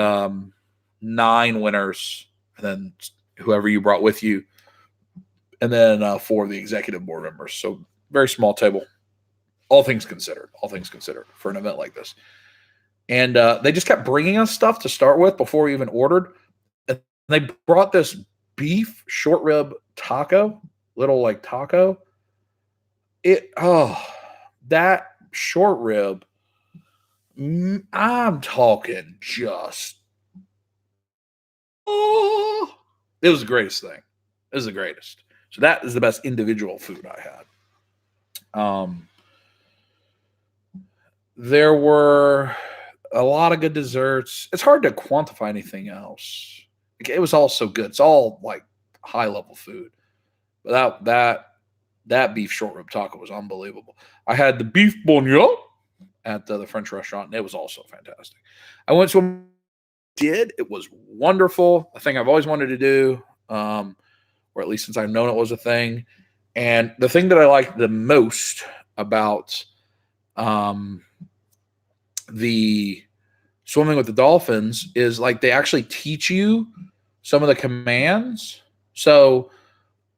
9 winners, and then whoever you brought with you, and then 4 of the executive board members. So very small table, all things considered for an event like this. And they just kept bringing us stuff to start with before we even ordered. And they brought this beef short rib taco, little like taco. That short rib, I'm talking just, it was the greatest thing. It was the greatest. So that is the best individual food I had. There were a lot of good desserts. It's hard to quantify anything else. It was all so good. It's all like high level food. But that beef short rib taco was unbelievable. I had the beef bourguignon at the French restaurant, and it was also fantastic. I went to it was wonderful. A thing I've always wanted to do, or at least since I've known it was a thing. And the thing that I liked the most about the swimming with the dolphins is, like, they actually teach you some of the commands. So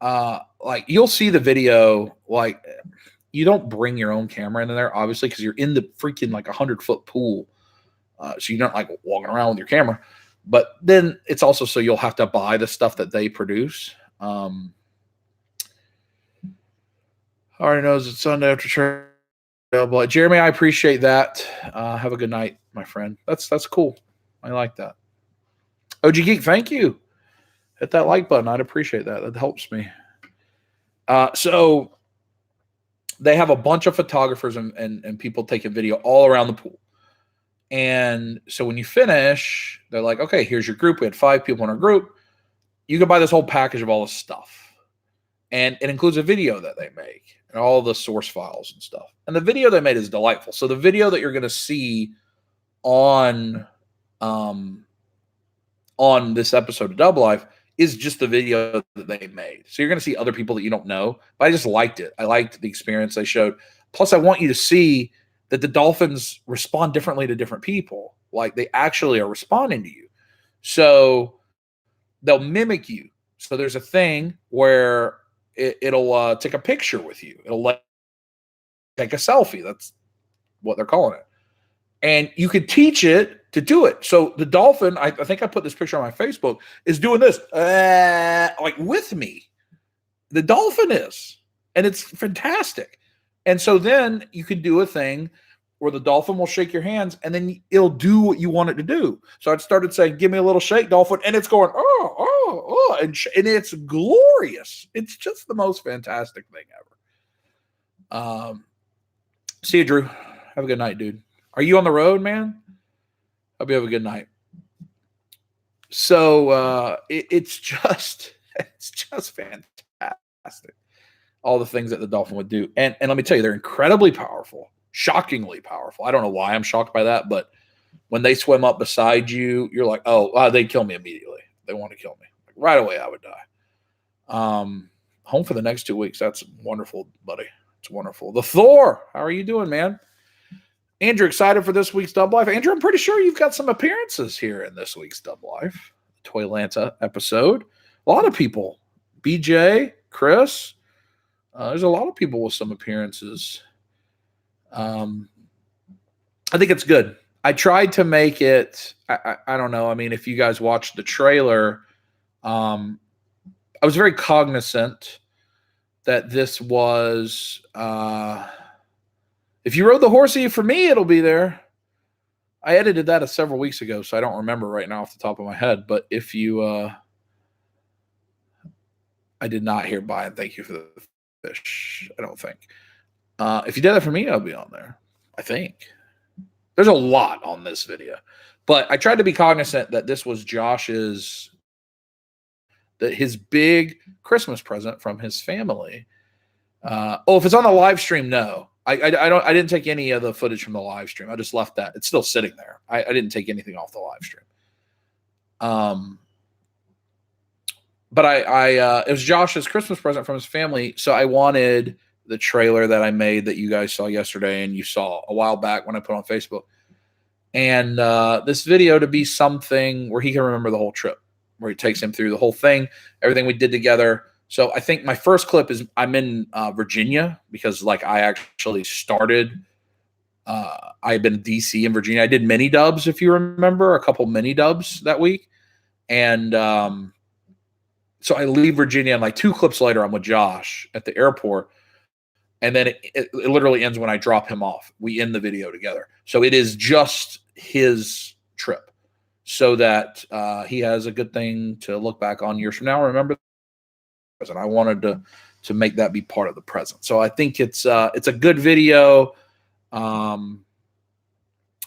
like, you'll see the video, like, you don't bring your own camera into there, obviously, because you're in the freaking like 100-foot pool. So you're not like walking around with your camera. But then it's also so you'll have to buy the stuff that they produce. Already knows it's Sunday after church. But Jeremy, I appreciate that. Have a good night, my friend. That's cool. I like that. OG Geek, thank you. Hit that like button. I'd appreciate that. That helps me. So they have a bunch of photographers and people taking video all around the pool. And so when you finish, they're like, okay, here's your group. We had 5 people in our group. You can buy this whole package of all this stuff. And it includes a video that they make and all the source files and stuff. And the video they made is delightful. So the video that you're going to see on this episode of Double Life is just the video that they made. So you're going to see other people that you don't know. But I just liked it. I liked the experience they showed. Plus, I want you to see that the dolphins respond differently to different people. Like, they actually are responding to you. So they'll mimic you. So there's a thing where it'll take a picture with you. It'll take a selfie. That's what they're calling it. And you could teach it to do it. So the dolphin, I think I put this picture on my Facebook, is doing this like with me. The dolphin is. And it's fantastic. And so then you could do a thing where the dolphin will shake your hands, and then it'll do what you want it to do. So I started saying, give me a little shake, dolphin, and it's going, and it's glorious. It's just the most fantastic thing ever. See you, Drew. Have a good night, dude. Are you on the road, man? Hope you have a good night. So it's just fantastic. All the things that the dolphin would do. And let me tell you, they're incredibly powerful, shockingly powerful. I don't know why I'm shocked by that, but when they swim up beside you, you're like, oh, they'd kill me immediately. They want to kill me. Like, right away, I would die. Home for the next 2 weeks. That's wonderful, buddy. It's wonderful. The Thor, how are you doing, man? Andrew, excited for this week's Dub Life? Andrew, I'm pretty sure you've got some appearances here in this week's Dub Life, Toylanta episode. A lot of people. BJ, Chris. There's a lot of people with some appearances. I think it's good. I tried to make it, I don't know. I mean, if you guys watched the trailer, I was very cognizant that this was, if you rode the horsey for me, it'll be there. I edited that several weeks ago, so I don't remember right now off the top of my head. But if you, I did not hear bye and thank you for the fish. I don't think. If you did that for me, I'll be on there. I think. There's a lot on this video. But I tried to be cognizant that this was Josh's, that his big Christmas present from his family. If it's on the live stream, no. I didn't take any of the footage from the live stream. I just left that. It's still sitting there. I didn't take anything off the live stream. But it was Josh's Christmas present from his family. So I wanted the trailer that I made that you guys saw yesterday and you saw a while back when I put on Facebook. And this video to be something where he can remember the whole trip, where he takes him through the whole thing, everything we did together. So I think my first clip is I'm in Virginia because like I actually started. I've been in DC and Virginia. I did mini dubs, if you remember, a couple mini dubs that week. And so I leave Virginia and like 2 clips later, I'm with Josh at the airport. And then it literally ends when I drop him off. We end the video together. So it is just his trip so that he has a good thing to look back on years from now. Remember, and I wanted to make that be part of the present. So I think it's a good video. I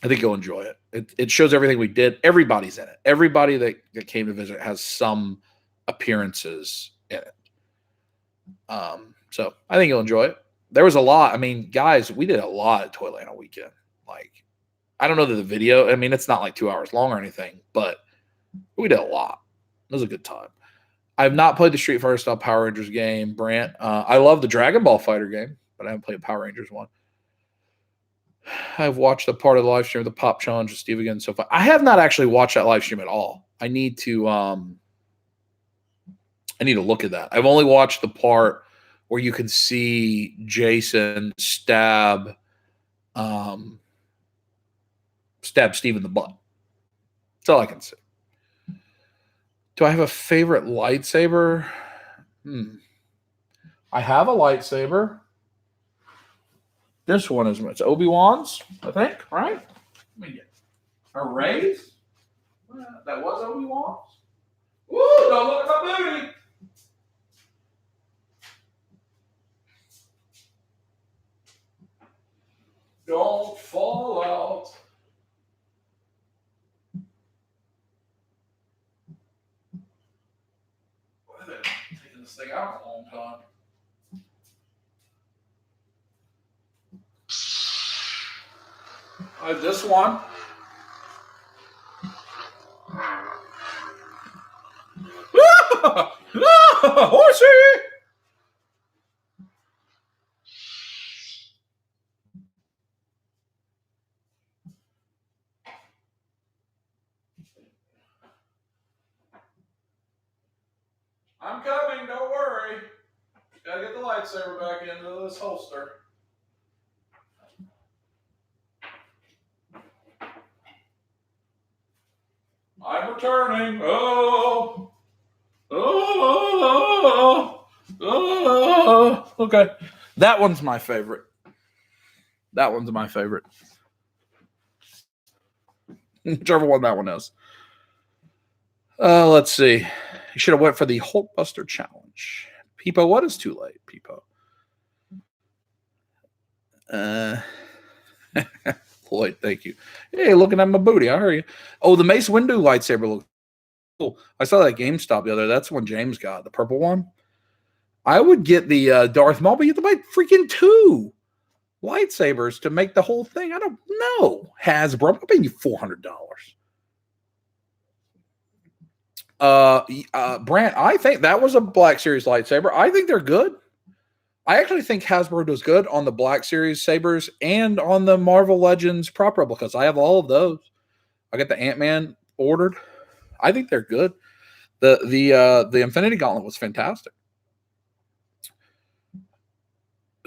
think you'll enjoy it. It shows everything we did. Everybody's in it. Everybody that came to visit has some appearances in it. So I think you'll enjoy it. There was a lot. I mean, guys, we did a lot at Toylanta weekend. Like, I don't know that the video, I mean, it's not like 2 hours long or anything, but we did a lot. It was a good time. I've not played the Street Fighter style Power Rangers game, Brant. I love the Dragon Ball Fighter game, but I haven't played a Power Rangers one. I've watched a part of the live stream of the Pop Challenge with Steve again so far. I have not actually watched that live stream at all. I need to look at that. I've only watched the part where you can see Jason stab Steve in the butt. That's all I can see. Do I have a favorite lightsaber? I have a lightsaber. This one is it's Obi-Wan's, I think, right? Let me get a Rey's. That was Obi-Wan's. Woo! Don't look at my booty. Don't fall out. What is it? Taking this thing out a long time. I have this one. Horsey! I'm coming, don't worry. Gotta get the lightsaber back into this holster. I'm returning. Oh. Okay. That one's my favorite. Whichever one that one is. Let's see. You should have went for the Hulkbuster challenge. Peepo, what is too late, Peepo? Floyd. Thank you. Hey, looking at my booty. I heard you. Oh, the Mace Windu lightsaber looks cool. I saw that at GameStop the other day. That's the one James got, the purple one. I would get the Darth Maul, but you have to buy freaking 2 lightsabers to make the whole thing. I don't know. Hasbro, I'm paying you $400. Brant, I think that was a Black Series lightsaber. I think they're good. I actually think Hasbro does good on the Black Series sabers and on the Marvel Legends prop replicas. I have all of those. I got the Ant-Man ordered. I think they're good. The Infinity Gauntlet was fantastic.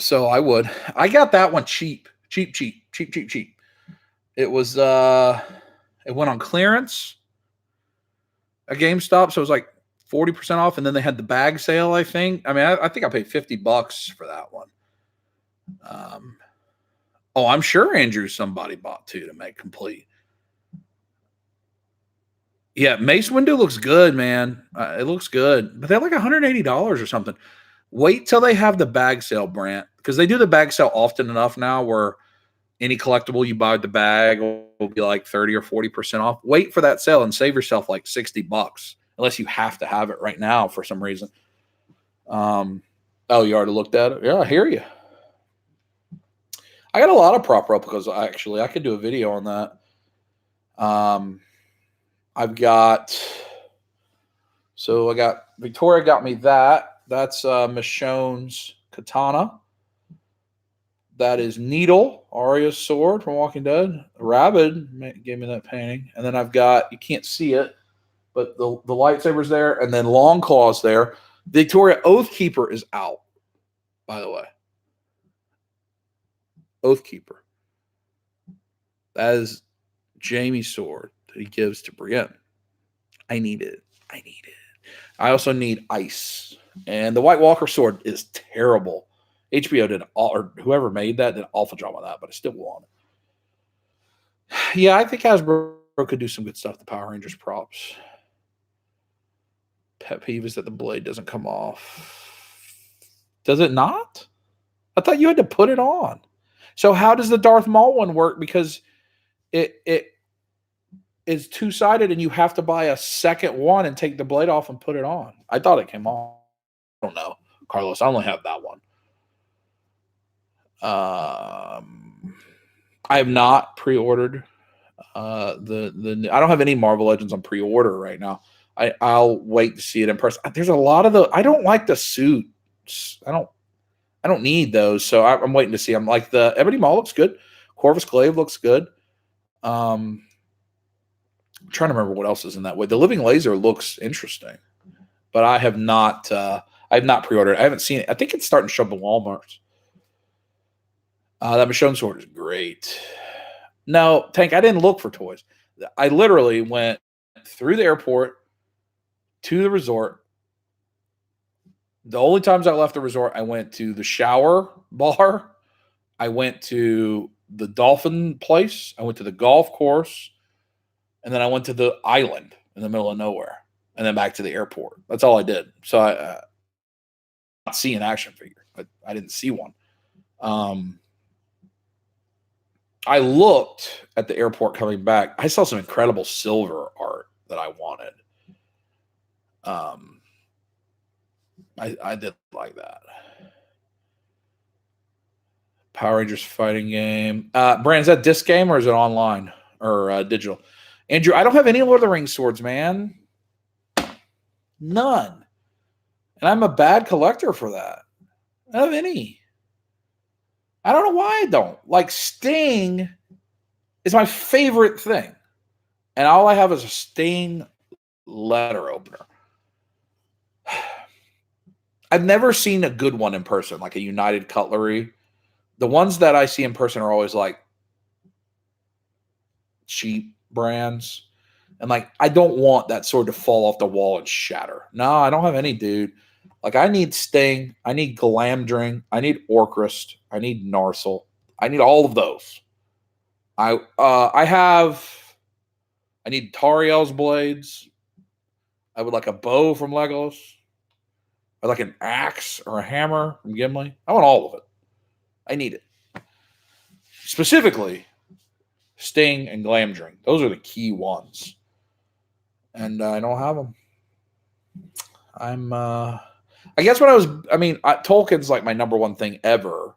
So I would. I got that one cheap. It was it went on clearance at GameStop, so it was like 40% off, and then they had the bag sale, I think. I mean, I think I paid $50 for that one. I'm sure Andrew somebody bought 2 to make complete. Yeah, Mace Windu looks good, man. It looks good, but they're like $180 or something. Wait till they have the bag sale, Brant, because they do the bag sale often enough now where any collectible you buy with the bag will be like 30 or 40% off. Wait for that sale and save yourself like $60, unless you have to have it right now for some reason. You already looked at it? Yeah, I hear you. I got a lot of prop replicas, actually. I could do a video on that. I got Victoria got me that. That's Michonne's katana. That is Needle, Arya's sword from Walking Dead. Rabid gave me that painting. And then I've got, you can't see it, but the lightsaber's there, and then Longclaw's there. Victoria Oathkeeper is out, by the way. Oathkeeper. That is Jamie's sword that he gives to Brienne. I need it. I also need ice. And the White Walker sword is terrible. HBO did or whoever made that did an awful job on that, but I still want it. Yeah, I think Hasbro could do some good stuff. The Power Rangers props. Pet peeve is that the blade doesn't come off. Does it not? I thought you had to put it on. So how does the Darth Maul one work? Because it is two-sided and you have to buy a second one and take the blade off and put it on. I thought it came off. I don't know, Carlos. I only have that one. I have not pre-ordered I don't have any Marvel Legends on pre-order right now. I'll wait to see it in person. There's a lot of I don't like the suits. I don't need those, so I'm waiting to see. I'm like the Ebony Maw looks good. Corvus Glaive looks good. I'm trying to remember what else is in that way. The Living Laser looks interesting, but I have not pre-ordered. I haven't seen it. I think it's starting to show up in Walmart. That Michonne sword is great. No, Tank, I didn't look for toys. I literally went through the airport to the resort. The only times I left the resort, I went to the shower bar. I went to the dolphin place. I went to the golf course. And then I went to the island in the middle of nowhere. And then back to the airport. That's all I did. So I not see an action figure. I didn't see one. I looked at the airport coming back. I saw some incredible silver art that I wanted. I did like that. Power Rangers fighting game. Brand, is that disc game or is it online or digital? Andrew, I don't have any Lord of the Rings swords, man. None. And I'm a bad collector for that. I don't have any. I don't know why I don't. Like, Sting is my favorite thing. And all I have is a Sting letter opener. I've never seen a good one in person, like a United Cutlery. The ones that I see in person are always like cheap brands. And like, I don't want that sword to fall off the wall and shatter. No, I don't have any, dude. Like, I need Sting. I need Glamdring. I need Orcrist. I need Narsil. I need all of those. I need Tariel's blades. I would like a bow from Legolas. I'd like an axe or a hammer from Gimli. I want all of it. I need it. Specifically, Sting, and Glam Drink. Those are the key ones. And I don't have them. I guess when Tolkien's like my number one thing ever.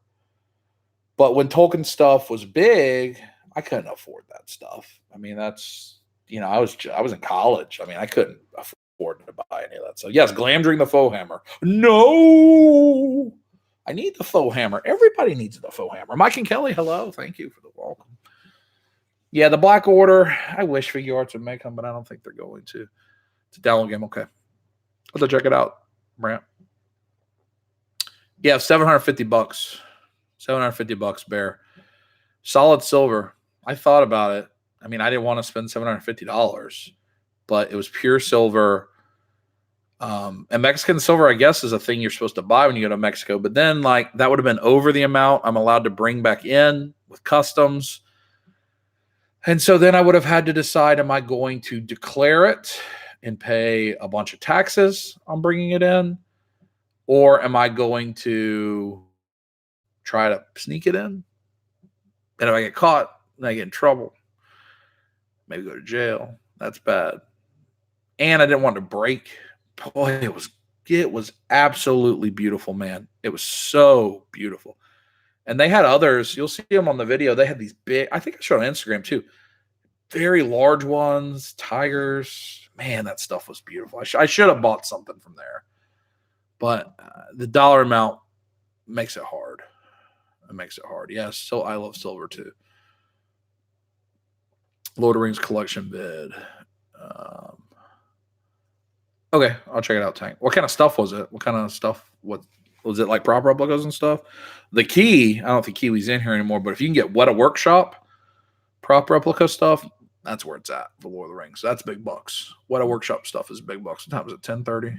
But when Tolkien stuff was big, I couldn't afford that stuff. I mean, that's, I was in college. I mean, I couldn't afford to buy any of that. So yes, Glamdring the faux hammer. No, I need the faux hammer. Everybody needs the faux hammer. Mike and Kelly, hello. Thank you for the welcome. Yeah, the Black Order. I wish Figure Arts would make them, but I don't think they're going to. It's a download game. Okay. Let's check it out, Brant. Yeah, $750. $750, Bear. Solid silver. I thought about it. I mean, I didn't want to spend $750, but it was pure silver. And Mexican silver, I guess, is a thing you're supposed to buy when you go to Mexico. But then, like, that would have been over the amount I'm allowed to bring back in with customs. And so then I would have had to decide, am I going to declare it and pay a bunch of taxes on bringing it in? Or am I going to try to sneak it in? And if I get caught, then I get in trouble. Maybe go to jail. That's bad. And I didn't want to break. Boy, it was absolutely beautiful, man. It was so beautiful. And they had others. You'll see them on the video. They had these big, I think I showed on Instagram too, very large ones, tigers. Man, that stuff was beautiful. I should have bought something from there. But the dollar amount makes it hard. It makes it hard. Yes, so I love silver too. Lord of the Rings collection vid. Okay, I'll check it out, Tank. What kind of stuff was it? What kind of stuff? What was it, like prop replicas and stuff? The key, I don't think Kiwi's in here anymore, but if you can get Weta Workshop prop replica stuff, that's where it's at for Lord of the Rings. That's big bucks. Weta Workshop stuff is big bucks. What time is it? 10:30.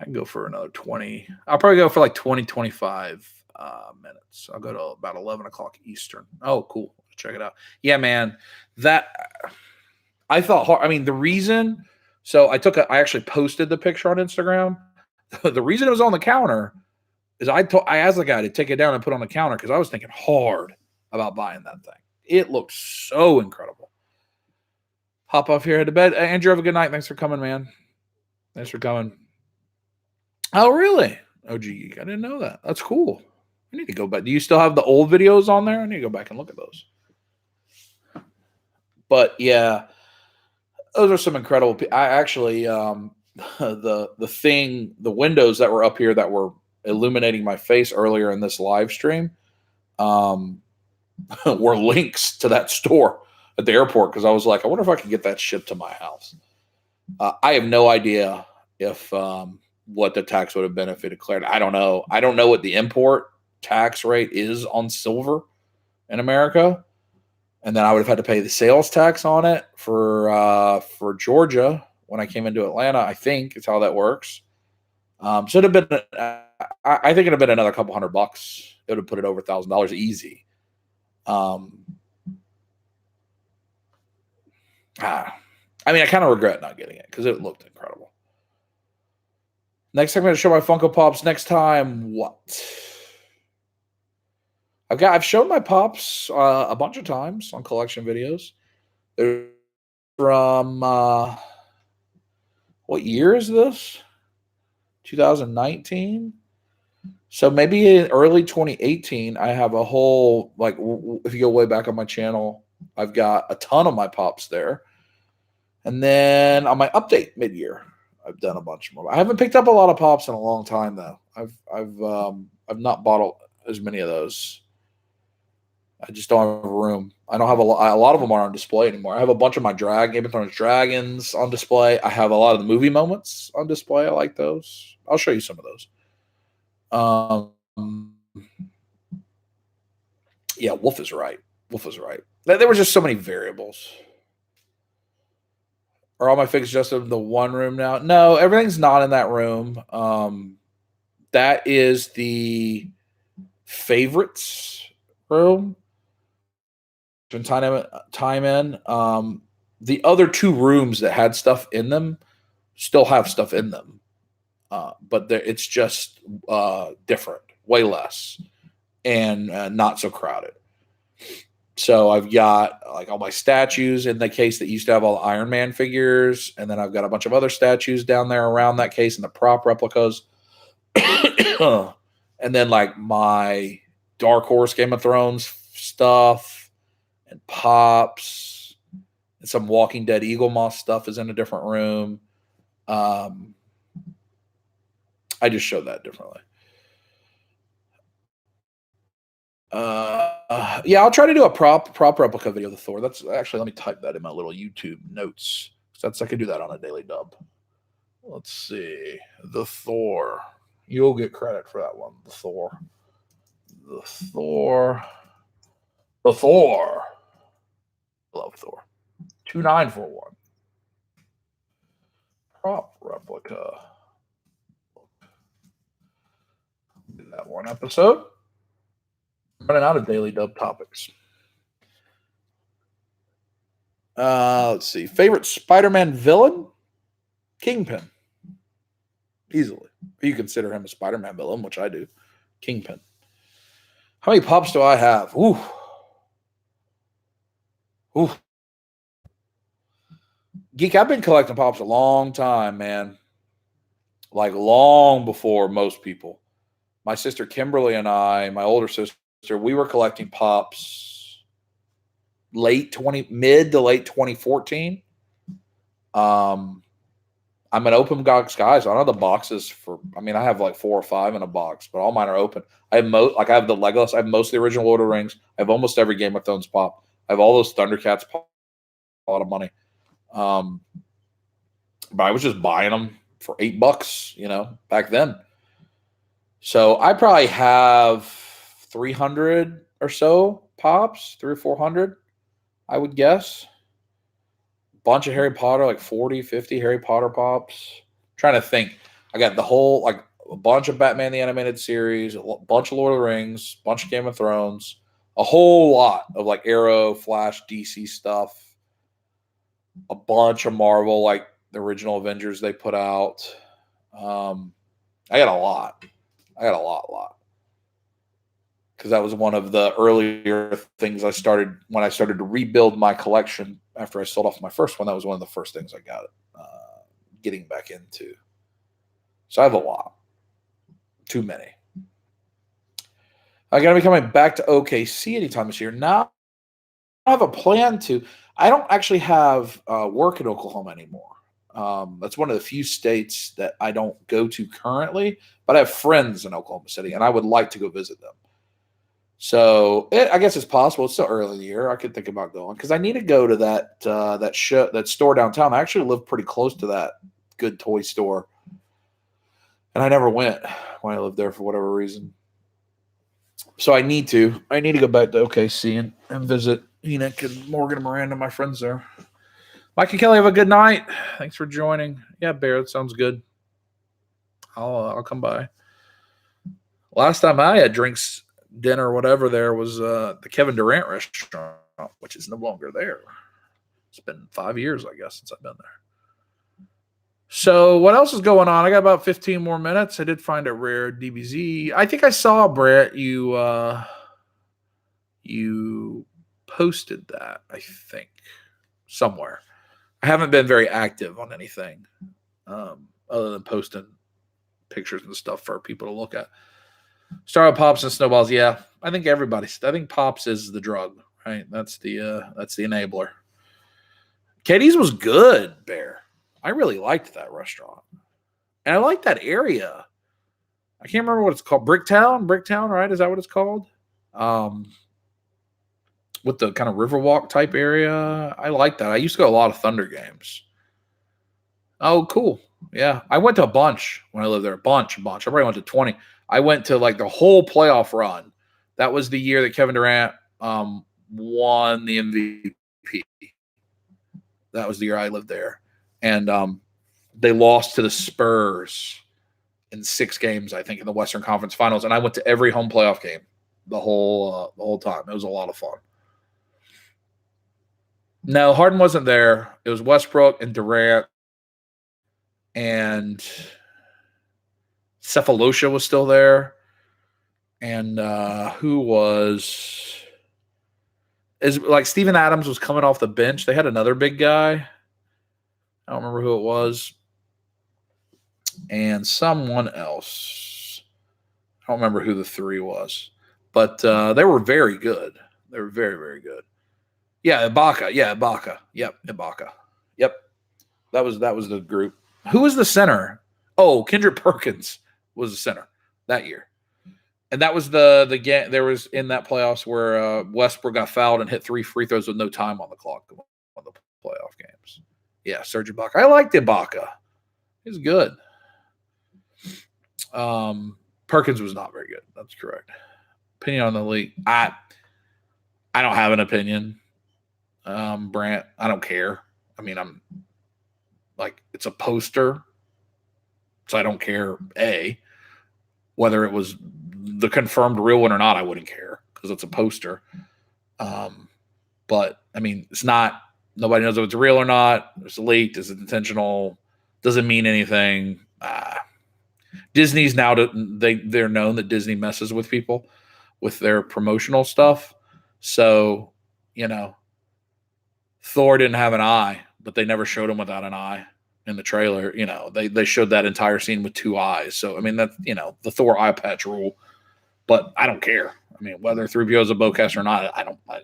I can go for another 20. I'll probably go for like 20, 25 minutes. I'll go to about 11 o'clock Eastern. Oh, cool. Check it out. Yeah, man. That I thought hard. I mean, the reason. So I actually posted the picture on Instagram. The reason it was on the counter is I asked the guy to take it down and put it on the counter because I was thinking hard about buying that thing. It looks so incredible. Hop off here, head to bed. Andrew, have a good night. Thanks for coming, man. Thanks for coming. Oh, really? OG Geek. I didn't know that. That's cool. I need to go back. Do you still have the old videos on there? I need to go back and look at those. But yeah, those are some incredible. I actually the windows that were up here that were illuminating my face earlier in this live stream were links to that store at the airport because I was like, I wonder if I could get that shipped to my house. I have no idea if what the tax would have been if it declared. I don't know. I don't know what the import tax rate is on silver in America. And then I would have had to pay the sales tax on it for Georgia when I came into Atlanta. I think is how that works. So it'd have been, I think it'd have been another couple $100. It would have put it over $1,000 easy. I mean, I kind of regret not getting it because it looked incredible. Next time I'm going to show my Funko Pops. Next time, what? I've shown my Pops a bunch of times on collection videos. They're from what year is this? 2019. So maybe in early 2018, I have a whole, like, if you go way back on my channel, I've got a ton of my Pops there. And then on my update mid-year, I've done a bunch more. I haven't picked up a lot of Pops in a long time, though. I've not bought as many of those. I just don't have room. I don't have a lot of them aren't on display anymore. I have a bunch of my Game of Thrones dragons on display. I have a lot of the movie moments on display. I like those. I'll show you some of those. Yeah, Wolf is right. There were just so many variables. Are all my figures just in the one room now? No, everything's not in that room. That is the favorites room. Time in. The other two rooms that had stuff in them still have stuff in them, but it's just different, way less, and not so crowded. So I've got like all my statues in the case that used to have all the Iron Man figures, and then I've got a bunch of other statues down there around that case and the prop replicas. And then like my Dark Horse Game of Thrones stuff and pops and some Walking Dead Eagle Moss stuff is in a different room. I just showed that differently. Yeah, I'll try to do a prop replica video of the Thor. That's actually, let me type that in my little YouTube notes. I can do that on a daily dub. Let's see. The Thor. You'll get credit for that one. The Thor. The Thor. The Thor. I love Thor. 2941. Prop replica. Do that one episode. Running out of daily dub topics. Let's see. Favorite Spider-Man villain? Kingpin. Easily. If you consider him a Spider-Man villain, which I do. Kingpin. How many pops do I have? Ooh. Ooh. Geek, I've been collecting pops a long time, man. Like long before most people. My sister Kimberly and I, my older sister, we were collecting pops mid to late 2014. I'm an open box guy, so I don't have the boxes I have like 4 or 5 in a box, but all mine are open. I have I have the Legolas, I have most of the original Lord of the Rings, I have almost every Game of Thrones pop. I have all those Thundercats pop, a lot of money. But I was just buying them for $8, back then. So I probably have 300 or so pops, 300 or 400, I would guess. Bunch of Harry Potter, like 40, 50 Harry Potter pops. I'm trying to think. I got the whole, like a bunch of Batman the Animated Series, a bunch of Lord of the Rings, a bunch of Game of Thrones, a whole lot of like Arrow, Flash, DC stuff, a bunch of Marvel, like the original Avengers they put out. I got a lot. A lot. Because that was one of the earlier things I started when I started to rebuild my collection after I sold off my first one. That was one of the first things I got getting back into. So I have a lot. Too many. I'm going to be coming back to OKC anytime this year. Now I have a plan to. I don't actually have work in Oklahoma anymore. That's one of the few states that I don't go to currently, but I have friends in Oklahoma City, and I would like to go visit them. So I guess it's possible. It's still early in the year. I could think about going because I need to go to that store downtown. I actually live pretty close to that good toy store, and I never went when I lived there for whatever reason. So I need to go back to OKC and visit Enoch and Morgan and Miranda, my friends there. Mike and Kelly, have a good night. Thanks for joining. Yeah, Bear, that sounds good. I'll come by. Last time I had drinks, dinner, whatever, there was the Kevin Durant restaurant, which is no longer there. It's been 5 years, I guess, since I've been there. So what else is going on? I got about 15 more minutes. I did find a rare DBZ. I think I saw, Brett, you posted that, I think, somewhere. I haven't been very active on anything other than posting pictures and stuff for people to look at. Started Pops and Snowballs. Yeah, I think Pops is the drug, right? That's the enabler. Katie's was good, Bear. I really liked that restaurant. And I like that area. I can't remember what it's called. Bricktown, right? Is that what it's called? With the kind of Riverwalk type area. I like that. I used to go to a lot of Thunder games. Oh, cool. Yeah. I went to a bunch when I lived there. A bunch. I probably went to 20. I went to like the whole playoff run. That was the year that Kevin Durant won the MVP. That was the year I lived there. And they lost to the Spurs in 6 games, I think, in the Western Conference Finals. And I went to every home playoff game the whole time. It was a lot of fun. No, Harden wasn't there. It was Westbrook and Durant. And Cephalosha was still there. And who was is like Steven Adams was coming off the bench. They had another big guy. I don't remember who it was. And someone else. I don't remember who the three was. But they were very good. They were very, very good. Yeah, Ibaka. Yeah, Ibaka. Yep, Ibaka. Yep. That was the group. Who was the center? Oh, Kendrick Perkins was the center that year. And that was the game. There was in that playoffs where Westbrook got fouled and hit 3 free throws with no time on the clock on the playoff games. Yeah, Serge Ibaka. I liked Ibaka. He was good. Perkins was not very good. That's correct. Opinion on the league. I don't have an opinion. Brant, I don't care. I mean, I'm like, it's a poster, so I don't care. Whether it was the confirmed real one or not, I wouldn't care because it's a poster. But I mean, it's not. Nobody knows if it's real or not. It's leaked. Is it intentional? Doesn't mean anything. Disney's now they're known that Disney messes with people with their promotional stuff. So, Thor didn't have an eye, but they never showed him without an eye in the trailer. They showed that entire scene with 2 eyes. So, I mean, that's, the Thor eye patch rule, but I don't care. I mean, whether 3PO is a bowcast or not,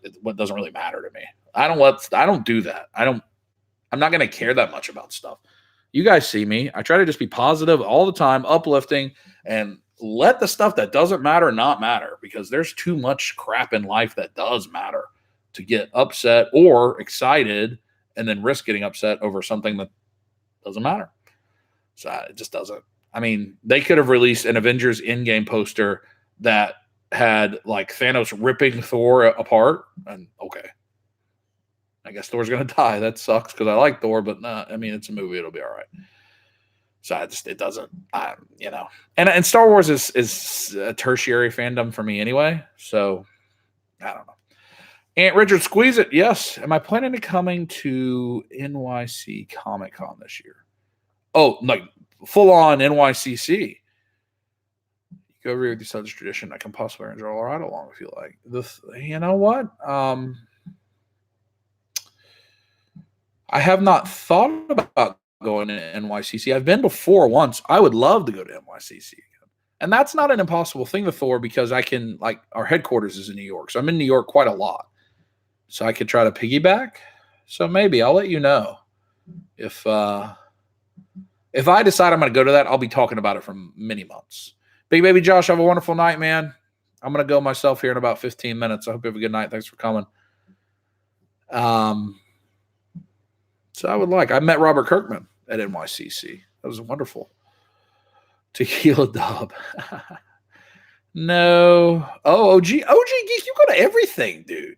it doesn't really matter to me. I don't do that. I'm not going to care that much about stuff. You guys see me. I try to just be positive all the time, uplifting, and let the stuff that doesn't matter not matter, because there's too much crap in life that does matter to get upset or excited and then risk getting upset over something that doesn't matter. So it just doesn't. I mean, they could have released an Avengers Endgame poster that had like Thanos ripping Thor apart, and okay, I guess Thor's going to die. That sucks because I like Thor, but I mean, it's a movie. It'll be all right. So it doesn't, and Star Wars is a tertiary fandom for me anyway. So I don't know. Aunt Richard, squeeze it. Yes. Am I planning to coming to NYC Comic Con this year? Oh, like full on NYCC. You go over here with the Southern tradition. I can possibly enjoy all right along if you like. You know what? I have not thought about going to NYCC. I've been before once. I would love to go to NYCC again. And that's not an impossible thing to Thor, because I can, like, our headquarters is in New York. So I'm in New York quite a lot. So I could try to piggyback. So maybe I'll let you know. If I decide I'm going to go to that, I'll be talking about it for many months. Big Baby Josh, have a wonderful night, man. I'm going to go myself here in about 15 minutes. I hope you have a good night. Thanks for coming. So I met Robert Kirkman at NYCC. That was wonderful. Tequila Dub. No. Oh, OG Geek, you go to everything, dude.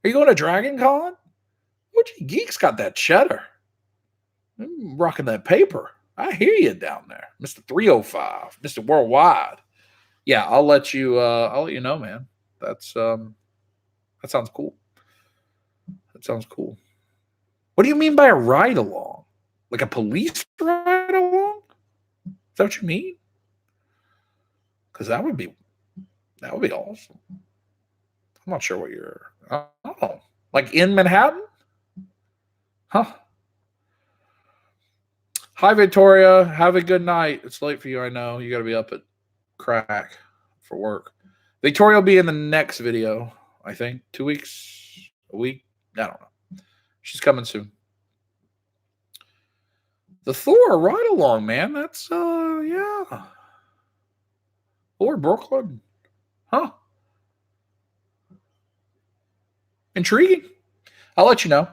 Are you going to Dragon Con? OG Geek's got that cheddar. I'm rocking that paper. I hear you down there, Mr. 305, Mr. Worldwide. Yeah, I'll let you know, man. That sounds cool. That sounds cool. What do you mean by a ride along? Like a police ride along? Is that what you mean? Because that would be awesome. I'm not sure what you're. Oh, like in Manhattan? Huh. Hi, Victoria. Have a good night. It's late for you, I know. You got to be up at crack for work. Victoria will be in the next video, I think. 2 weeks? A week? I don't know. She's coming soon. The Thor ride along, man. That's yeah. Or Brooklyn. Huh. Intriguing. I'll let you know.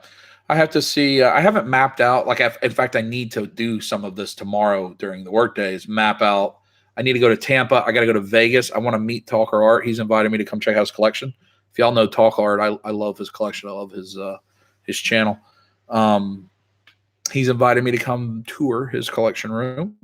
I have to see. I haven't mapped out. In fact, I need to do some of this tomorrow during the work days. Map out. I need to go to Tampa. I got to go to Vegas. I want to meet Talker Art. He's invited me to come check out his collection. If y'all know Talker Art, I love his collection. I love his channel. He's invited me to come tour his collection room.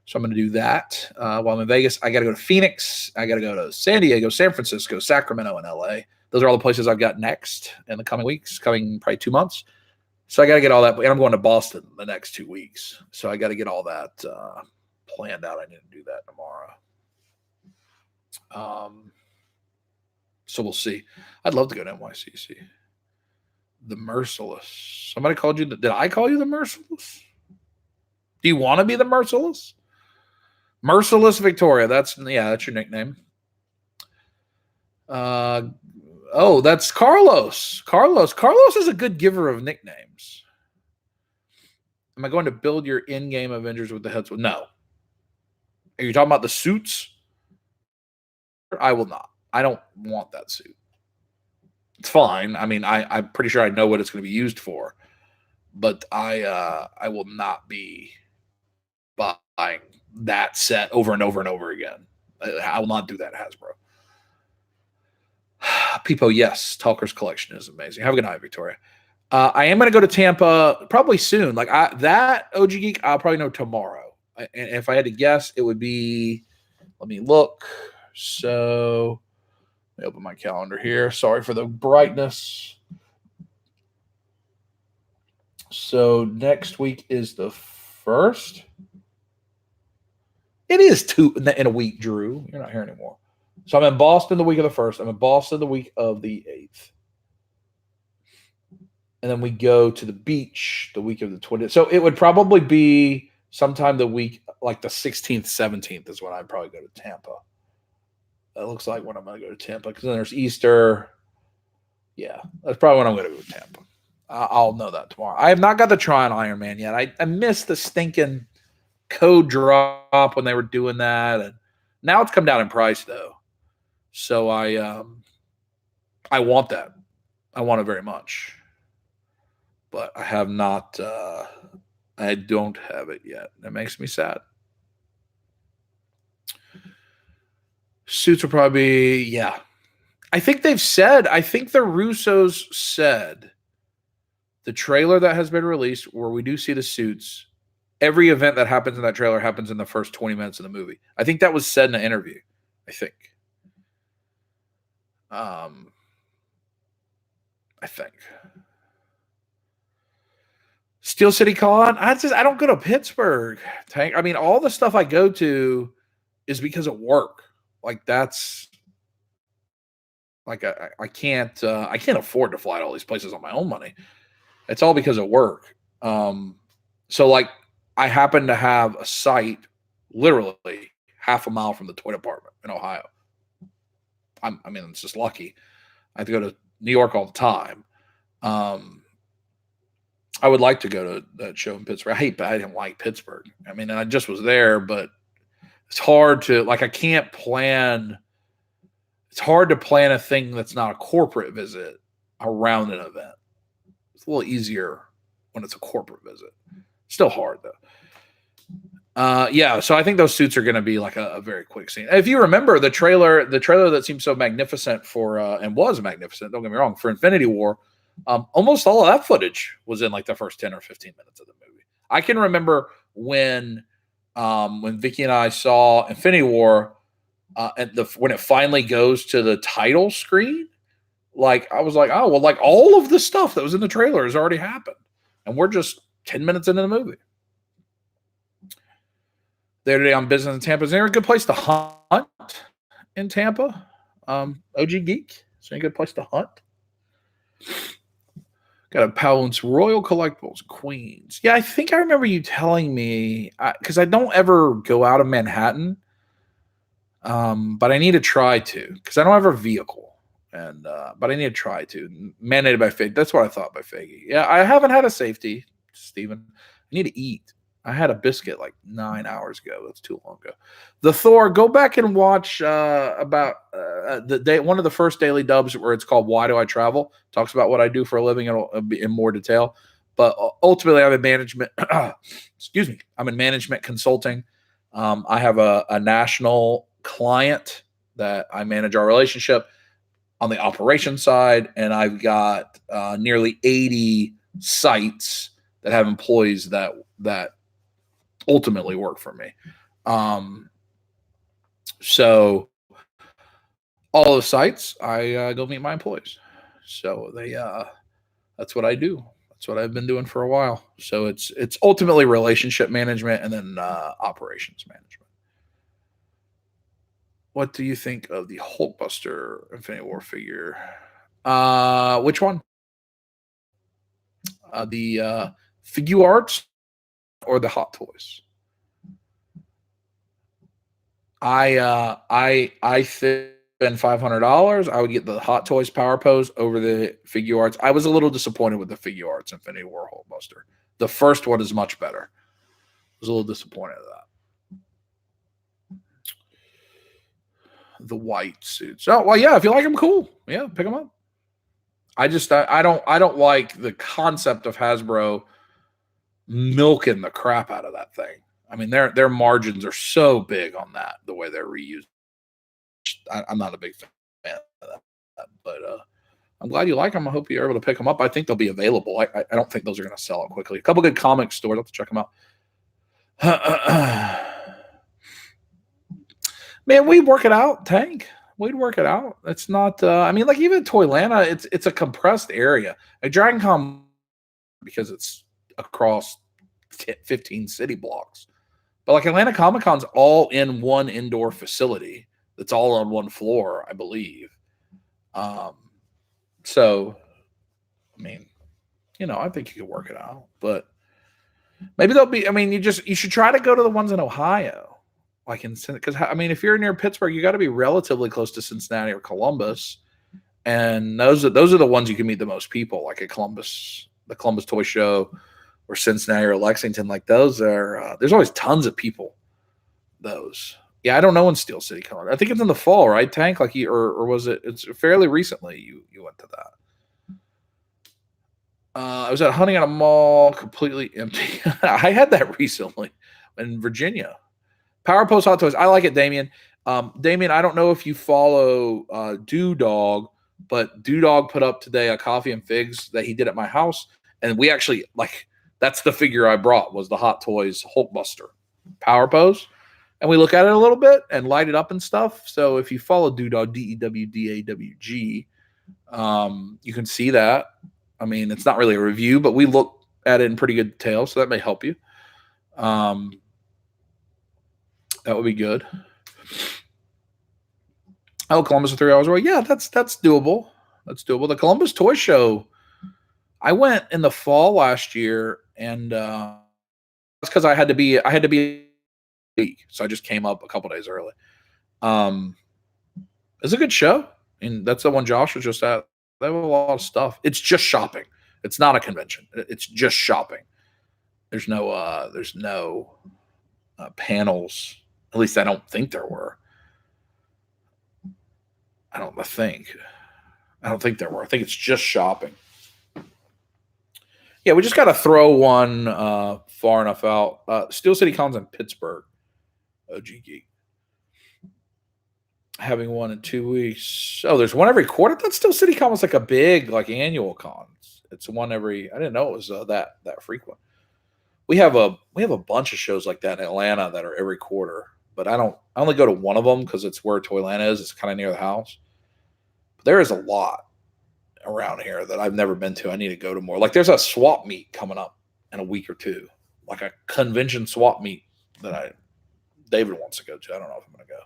So I'm going to do that while I'm in Vegas. I got to go to Phoenix. I got to go to San Diego, San Francisco, Sacramento, and LA. Those are all the places I've got next in the coming weeks, coming probably 2 months. So I got to get all that. And I'm going to Boston the next 2 weeks. So I got to get all that planned out. I need to do that tomorrow. So we'll see. I'd love to go to NYCC. The Merciless. Somebody called you. Did I call you the Merciless? Do you want to be the Merciless? Merciless Victoria. That's your nickname. That's Carlos. Carlos is a good giver of nicknames. Am I going to build your in-game Avengers with the heads? No. Are you talking about the suits? I will not. I don't want that suit. It's fine. I mean, I'm pretty sure I know what it's going to be used for, but I will not be buying that set over and over and over again. I will not do that, Hasbro. Peepo, yes. Talker's collection is amazing. Have a good night, Victoria. I am going to go to Tampa probably soon. Like that OG Geek, I'll probably know tomorrow. And if I had to guess, it would be, let me look. So let me open my calendar here. Sorry for the brightness. So next week is the 1st. It is 2 in a week, Drew. You're not here anymore. So I'm in Boston the week of the 1st. I'm in Boston the week of the 8th. And then we go to the beach the week of the 20th. So it would probably be sometime the week, like the 16th, 17th is when I'd probably go to Tampa. That looks like when I'm going to go to Tampa because then there's Easter. Yeah, that's probably when I'm going to go to Tampa. I'll know that tomorrow. I have not got the Tron Iron Man yet. I missed the stinking code drop when they were doing that. And now it's come down in price, though. So I want that. I want it very much. But I have not, I don't have it yet. That makes me sad. Suits will probably be, I think the Russos said the trailer that has been released where we do see the suits, every event that happens in that trailer happens in the first 20 minutes of the movie. I think that was said in an interview, I think. I think. Steel City Con. I don't go to Pittsburgh. Tank. I mean, all the stuff I go to is because of work. Like that's like I can't afford to fly to all these places on my own money. It's all because of work. So like I happen to have a site literally half a mile from the toy department in Ohio. It's just lucky. I have to go to New York all the time. I would like to go to that show in Pittsburgh. I didn't like Pittsburgh. I mean, I just was there, but it's hard to it's hard to plan a thing that's not a corporate visit around an event. It's a little easier when it's a corporate visit. Still hard though. So I think those suits are going to be like a very quick scene. If you remember the trailer that seemed so magnificent and was magnificent, don't get me wrong, for Infinity War, almost all of that footage was in like the first 10 or 15 minutes of the movie. I can remember when Vicky and I saw Infinity War, when it finally goes to the title screen, like I was like, oh, well, like all of the stuff that was in the trailer has already happened. And we're just 10 minutes into the movie. There today on Business in Tampa. Is there a good place to hunt in Tampa? OG Geek? Is there a good place to hunt? Got a Palin's Royal Collectibles, Queens. Yeah, I think I remember you telling me, because I don't ever go out of Manhattan, but I need to try to, because I don't have a vehicle, but I need to try to. Mandated by Fig. That's what I thought by Figgy. Yeah, I haven't had a safety, Stephen. I need to eat. I had a biscuit like 9 hours ago. That's too long ago. The Thor, go back and watch about one of the first daily dubs where it's called Why Do I Travel? Talks about what I do for a living in more detail. But ultimately, I'm in management. Excuse me. I'm in management consulting. I have a national client that I manage our relationship on the operations side, and I've got nearly 80 sites that have employees that ultimately work for me. So all the sites, I go meet my employees. So that's what I do. That's what I've been doing for a while. So it's ultimately relationship management and then operations management. What do you think of the Hulkbuster Infinity War figure? Which one? The Figure Arts or the Hot Toys? I think spend $500, I would get the Hot Toys Power Pose over the Figure Arts. I was a little disappointed with the Figure Arts Infinity War Hulkbuster. The first one is much better. I was a little disappointed with that. The white suits. Oh well, yeah. If you like them, cool. Yeah, pick them up. I don't like the concept of Hasbro milking the crap out of that thing. I mean, their margins are so big on that, the way they're reused. I'm not a big fan of that, but I'm glad you like them. I hope you're able to pick them up. I think they'll be available. I don't think those are going to sell out quickly. A couple good comic stores. I'll have to check them out. Man, we'd work it out, Tank. We'd work it out. It's not. I mean, like even Toylanta, it's a compressed area. Like Dragon Con, because it's across 15 city blocks. But like Atlanta Comic Con's all in one indoor facility. That's all on one floor, I believe. So, I mean, I think you could work it out. But maybe they'll be. I mean, you should try to go to the ones in Ohio, like because I mean, if you're near Pittsburgh, you got to be relatively close to Cincinnati or Columbus, and those are the ones you can meet the most people, like at Columbus, the Columbus Toy Show, or Cincinnati or Lexington. Like those are there's always tons of people. Those. Yeah, I don't know when Steel City Con. I think it's in the fall, right, Tank? Like or was it? It's fairly recently you went to that. I was at hunting at a mall, completely empty. I had that recently in Virginia. Power Post Hot Toys. I like it, Damien. Damien, I don't know if you follow Dog, but Dog put up today a coffee and figs that he did at my house, and we actually that's the figure I brought was the Hot Toys Hulkbuster Power Pose. And we look at it a little bit and light it up and stuff. So if you follow Dewdog, DEWDAWG, you can see that. I mean, it's not really a review, but we look at it in pretty good detail, so that may help you. That would be good. Oh, Columbus is 3 hours away. Yeah, that's doable. That's doable. The Columbus Toy Show, I went in the fall last year, and that's because I had to be so I just came up a couple days early. It's a good show, and that's the one Josh was just at. They have a lot of stuff. It's just shopping. It's not a convention. It's just shopping. There's no panels. At least I don't think there were. I don't think there were. I think it's just shopping. Yeah, we just got to throw one far enough out. Steel City Con's in Pittsburgh. OG Geek. Having one in 2 weeks. Oh, there's one every quarter. That's Steel City Con was like a big annual con. It's one every. I didn't know it was that frequent. We have a bunch of shows like that in Atlanta that are every quarter, but I only go to one of them because it's where Toylanta is. It's kind of near the house. But there is a lot around here that I've never been to. I need to go to more. Like there's a swap meet coming up in a week or two, like a convention swap meet that David wants to go to. I don't know if I'm going to go.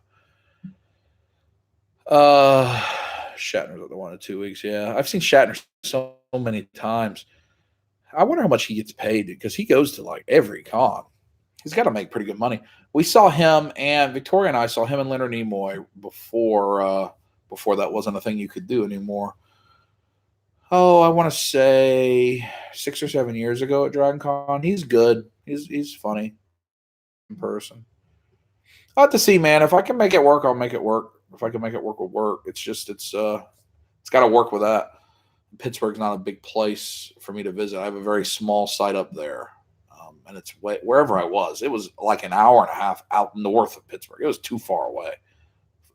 Shatner's at the one in 2 weeks. Yeah, I've seen Shatner so many times. I wonder how much he gets paid because he goes to every con. He's got to make pretty good money. We saw him, and Victoria and I saw him and Leonard Nimoy before that wasn't a thing you could do anymore. Oh, I want to say 6 or 7 years ago at Dragon Con. He's good. He's funny in person. I'll have to see, man. If I can make it work, I'll make it work. If I can make it work, will work. It's got to work with that. Pittsburgh's not a big place for me to visit. I have a very small site up there, and it's wherever I was. It was like an hour and a half out north of Pittsburgh. It was too far away.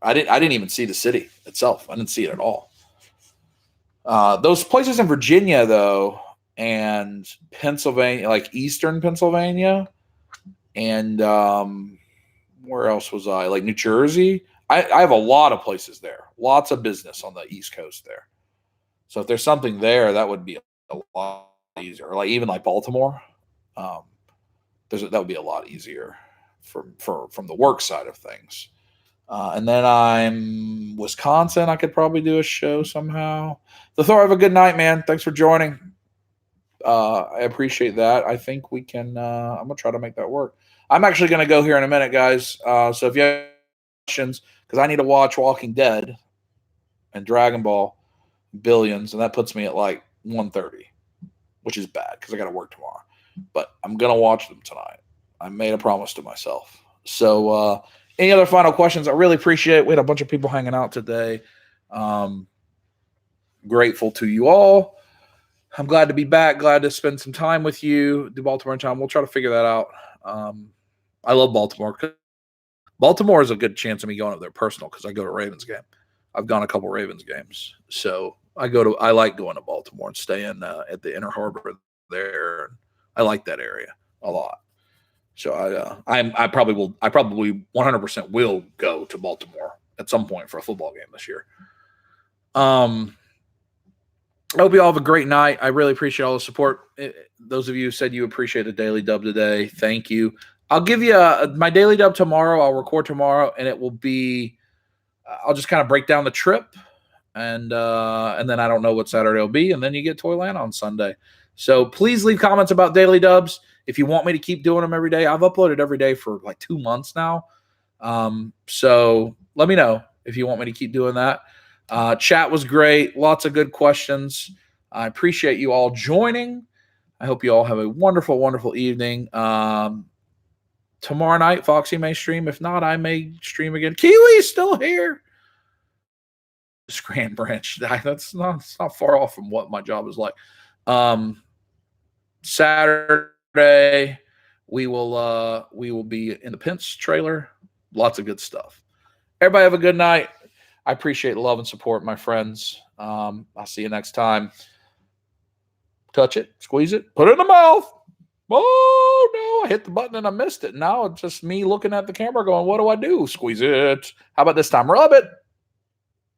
I didn't even see the city itself. I didn't see it at all. Those places in Virginia, though, and Pennsylvania, like Eastern Pennsylvania, and where else was I? Like New Jersey. I have a lot of places there. Lots of business on the East Coast there. So if there's something there, that would be a lot easier. Like even like Baltimore, that would be a lot easier from the work side of things. And then I'm Wisconsin. I could probably do a show somehow. So Thor, have a good night, man. Thanks for joining. I appreciate that. I think we can. I'm gonna try to make that work. I'm actually gonna go here in a minute, guys. So if you have questions, because I need to watch Walking Dead and Dragon Ball Billions, and that puts me at like 1:30, which is bad because I got to work tomorrow. But I'm gonna watch them tonight. I made a promise to myself. So any other final questions? I really appreciate it. We had a bunch of people hanging out today. Grateful to you all. I'm glad to be back. Glad to spend some time with you. Do Baltimore in time. We'll try to figure that out. I love Baltimore. Baltimore is a good chance of me going up there personal because I go to Ravens game. I've gone a couple Ravens games, so I like going to Baltimore and staying at the Inner Harbor there. I like that area a lot. So I probably 100% will go to Baltimore at some point for a football game this year. I hope you all have a great night. I really appreciate all the support. Those of you who said you appreciate the Daily Dub today, thank you. I'll give you my Daily Dub tomorrow. I'll record tomorrow, and it will be I'll just kind of break down the trip, and then I don't know what Saturday will be, and then you get Toyland on Sunday. So please leave comments about Daily Dubs. If you want me to keep doing them every day, I've uploaded every day for like 2 months now. So let me know if you want me to keep doing that. Chat was great. Lots of good questions. I appreciate you all joining. I hope you all have a wonderful, wonderful evening. Tomorrow night, Foxy may stream. If not, I may stream again. Kiwi's still here. Scran Branch. That's not far off from what my job is like. Saturday, we will be in the Pence trailer. Lots of good stuff. Everybody have a good night. I appreciate the love and support, my friends. I'll see you next time. Touch it, squeeze it, put it in the mouth. Oh, no, I hit the button and I missed it. Now it's just me looking at the camera going, what do I do? Squeeze it. How about this time? Rub it.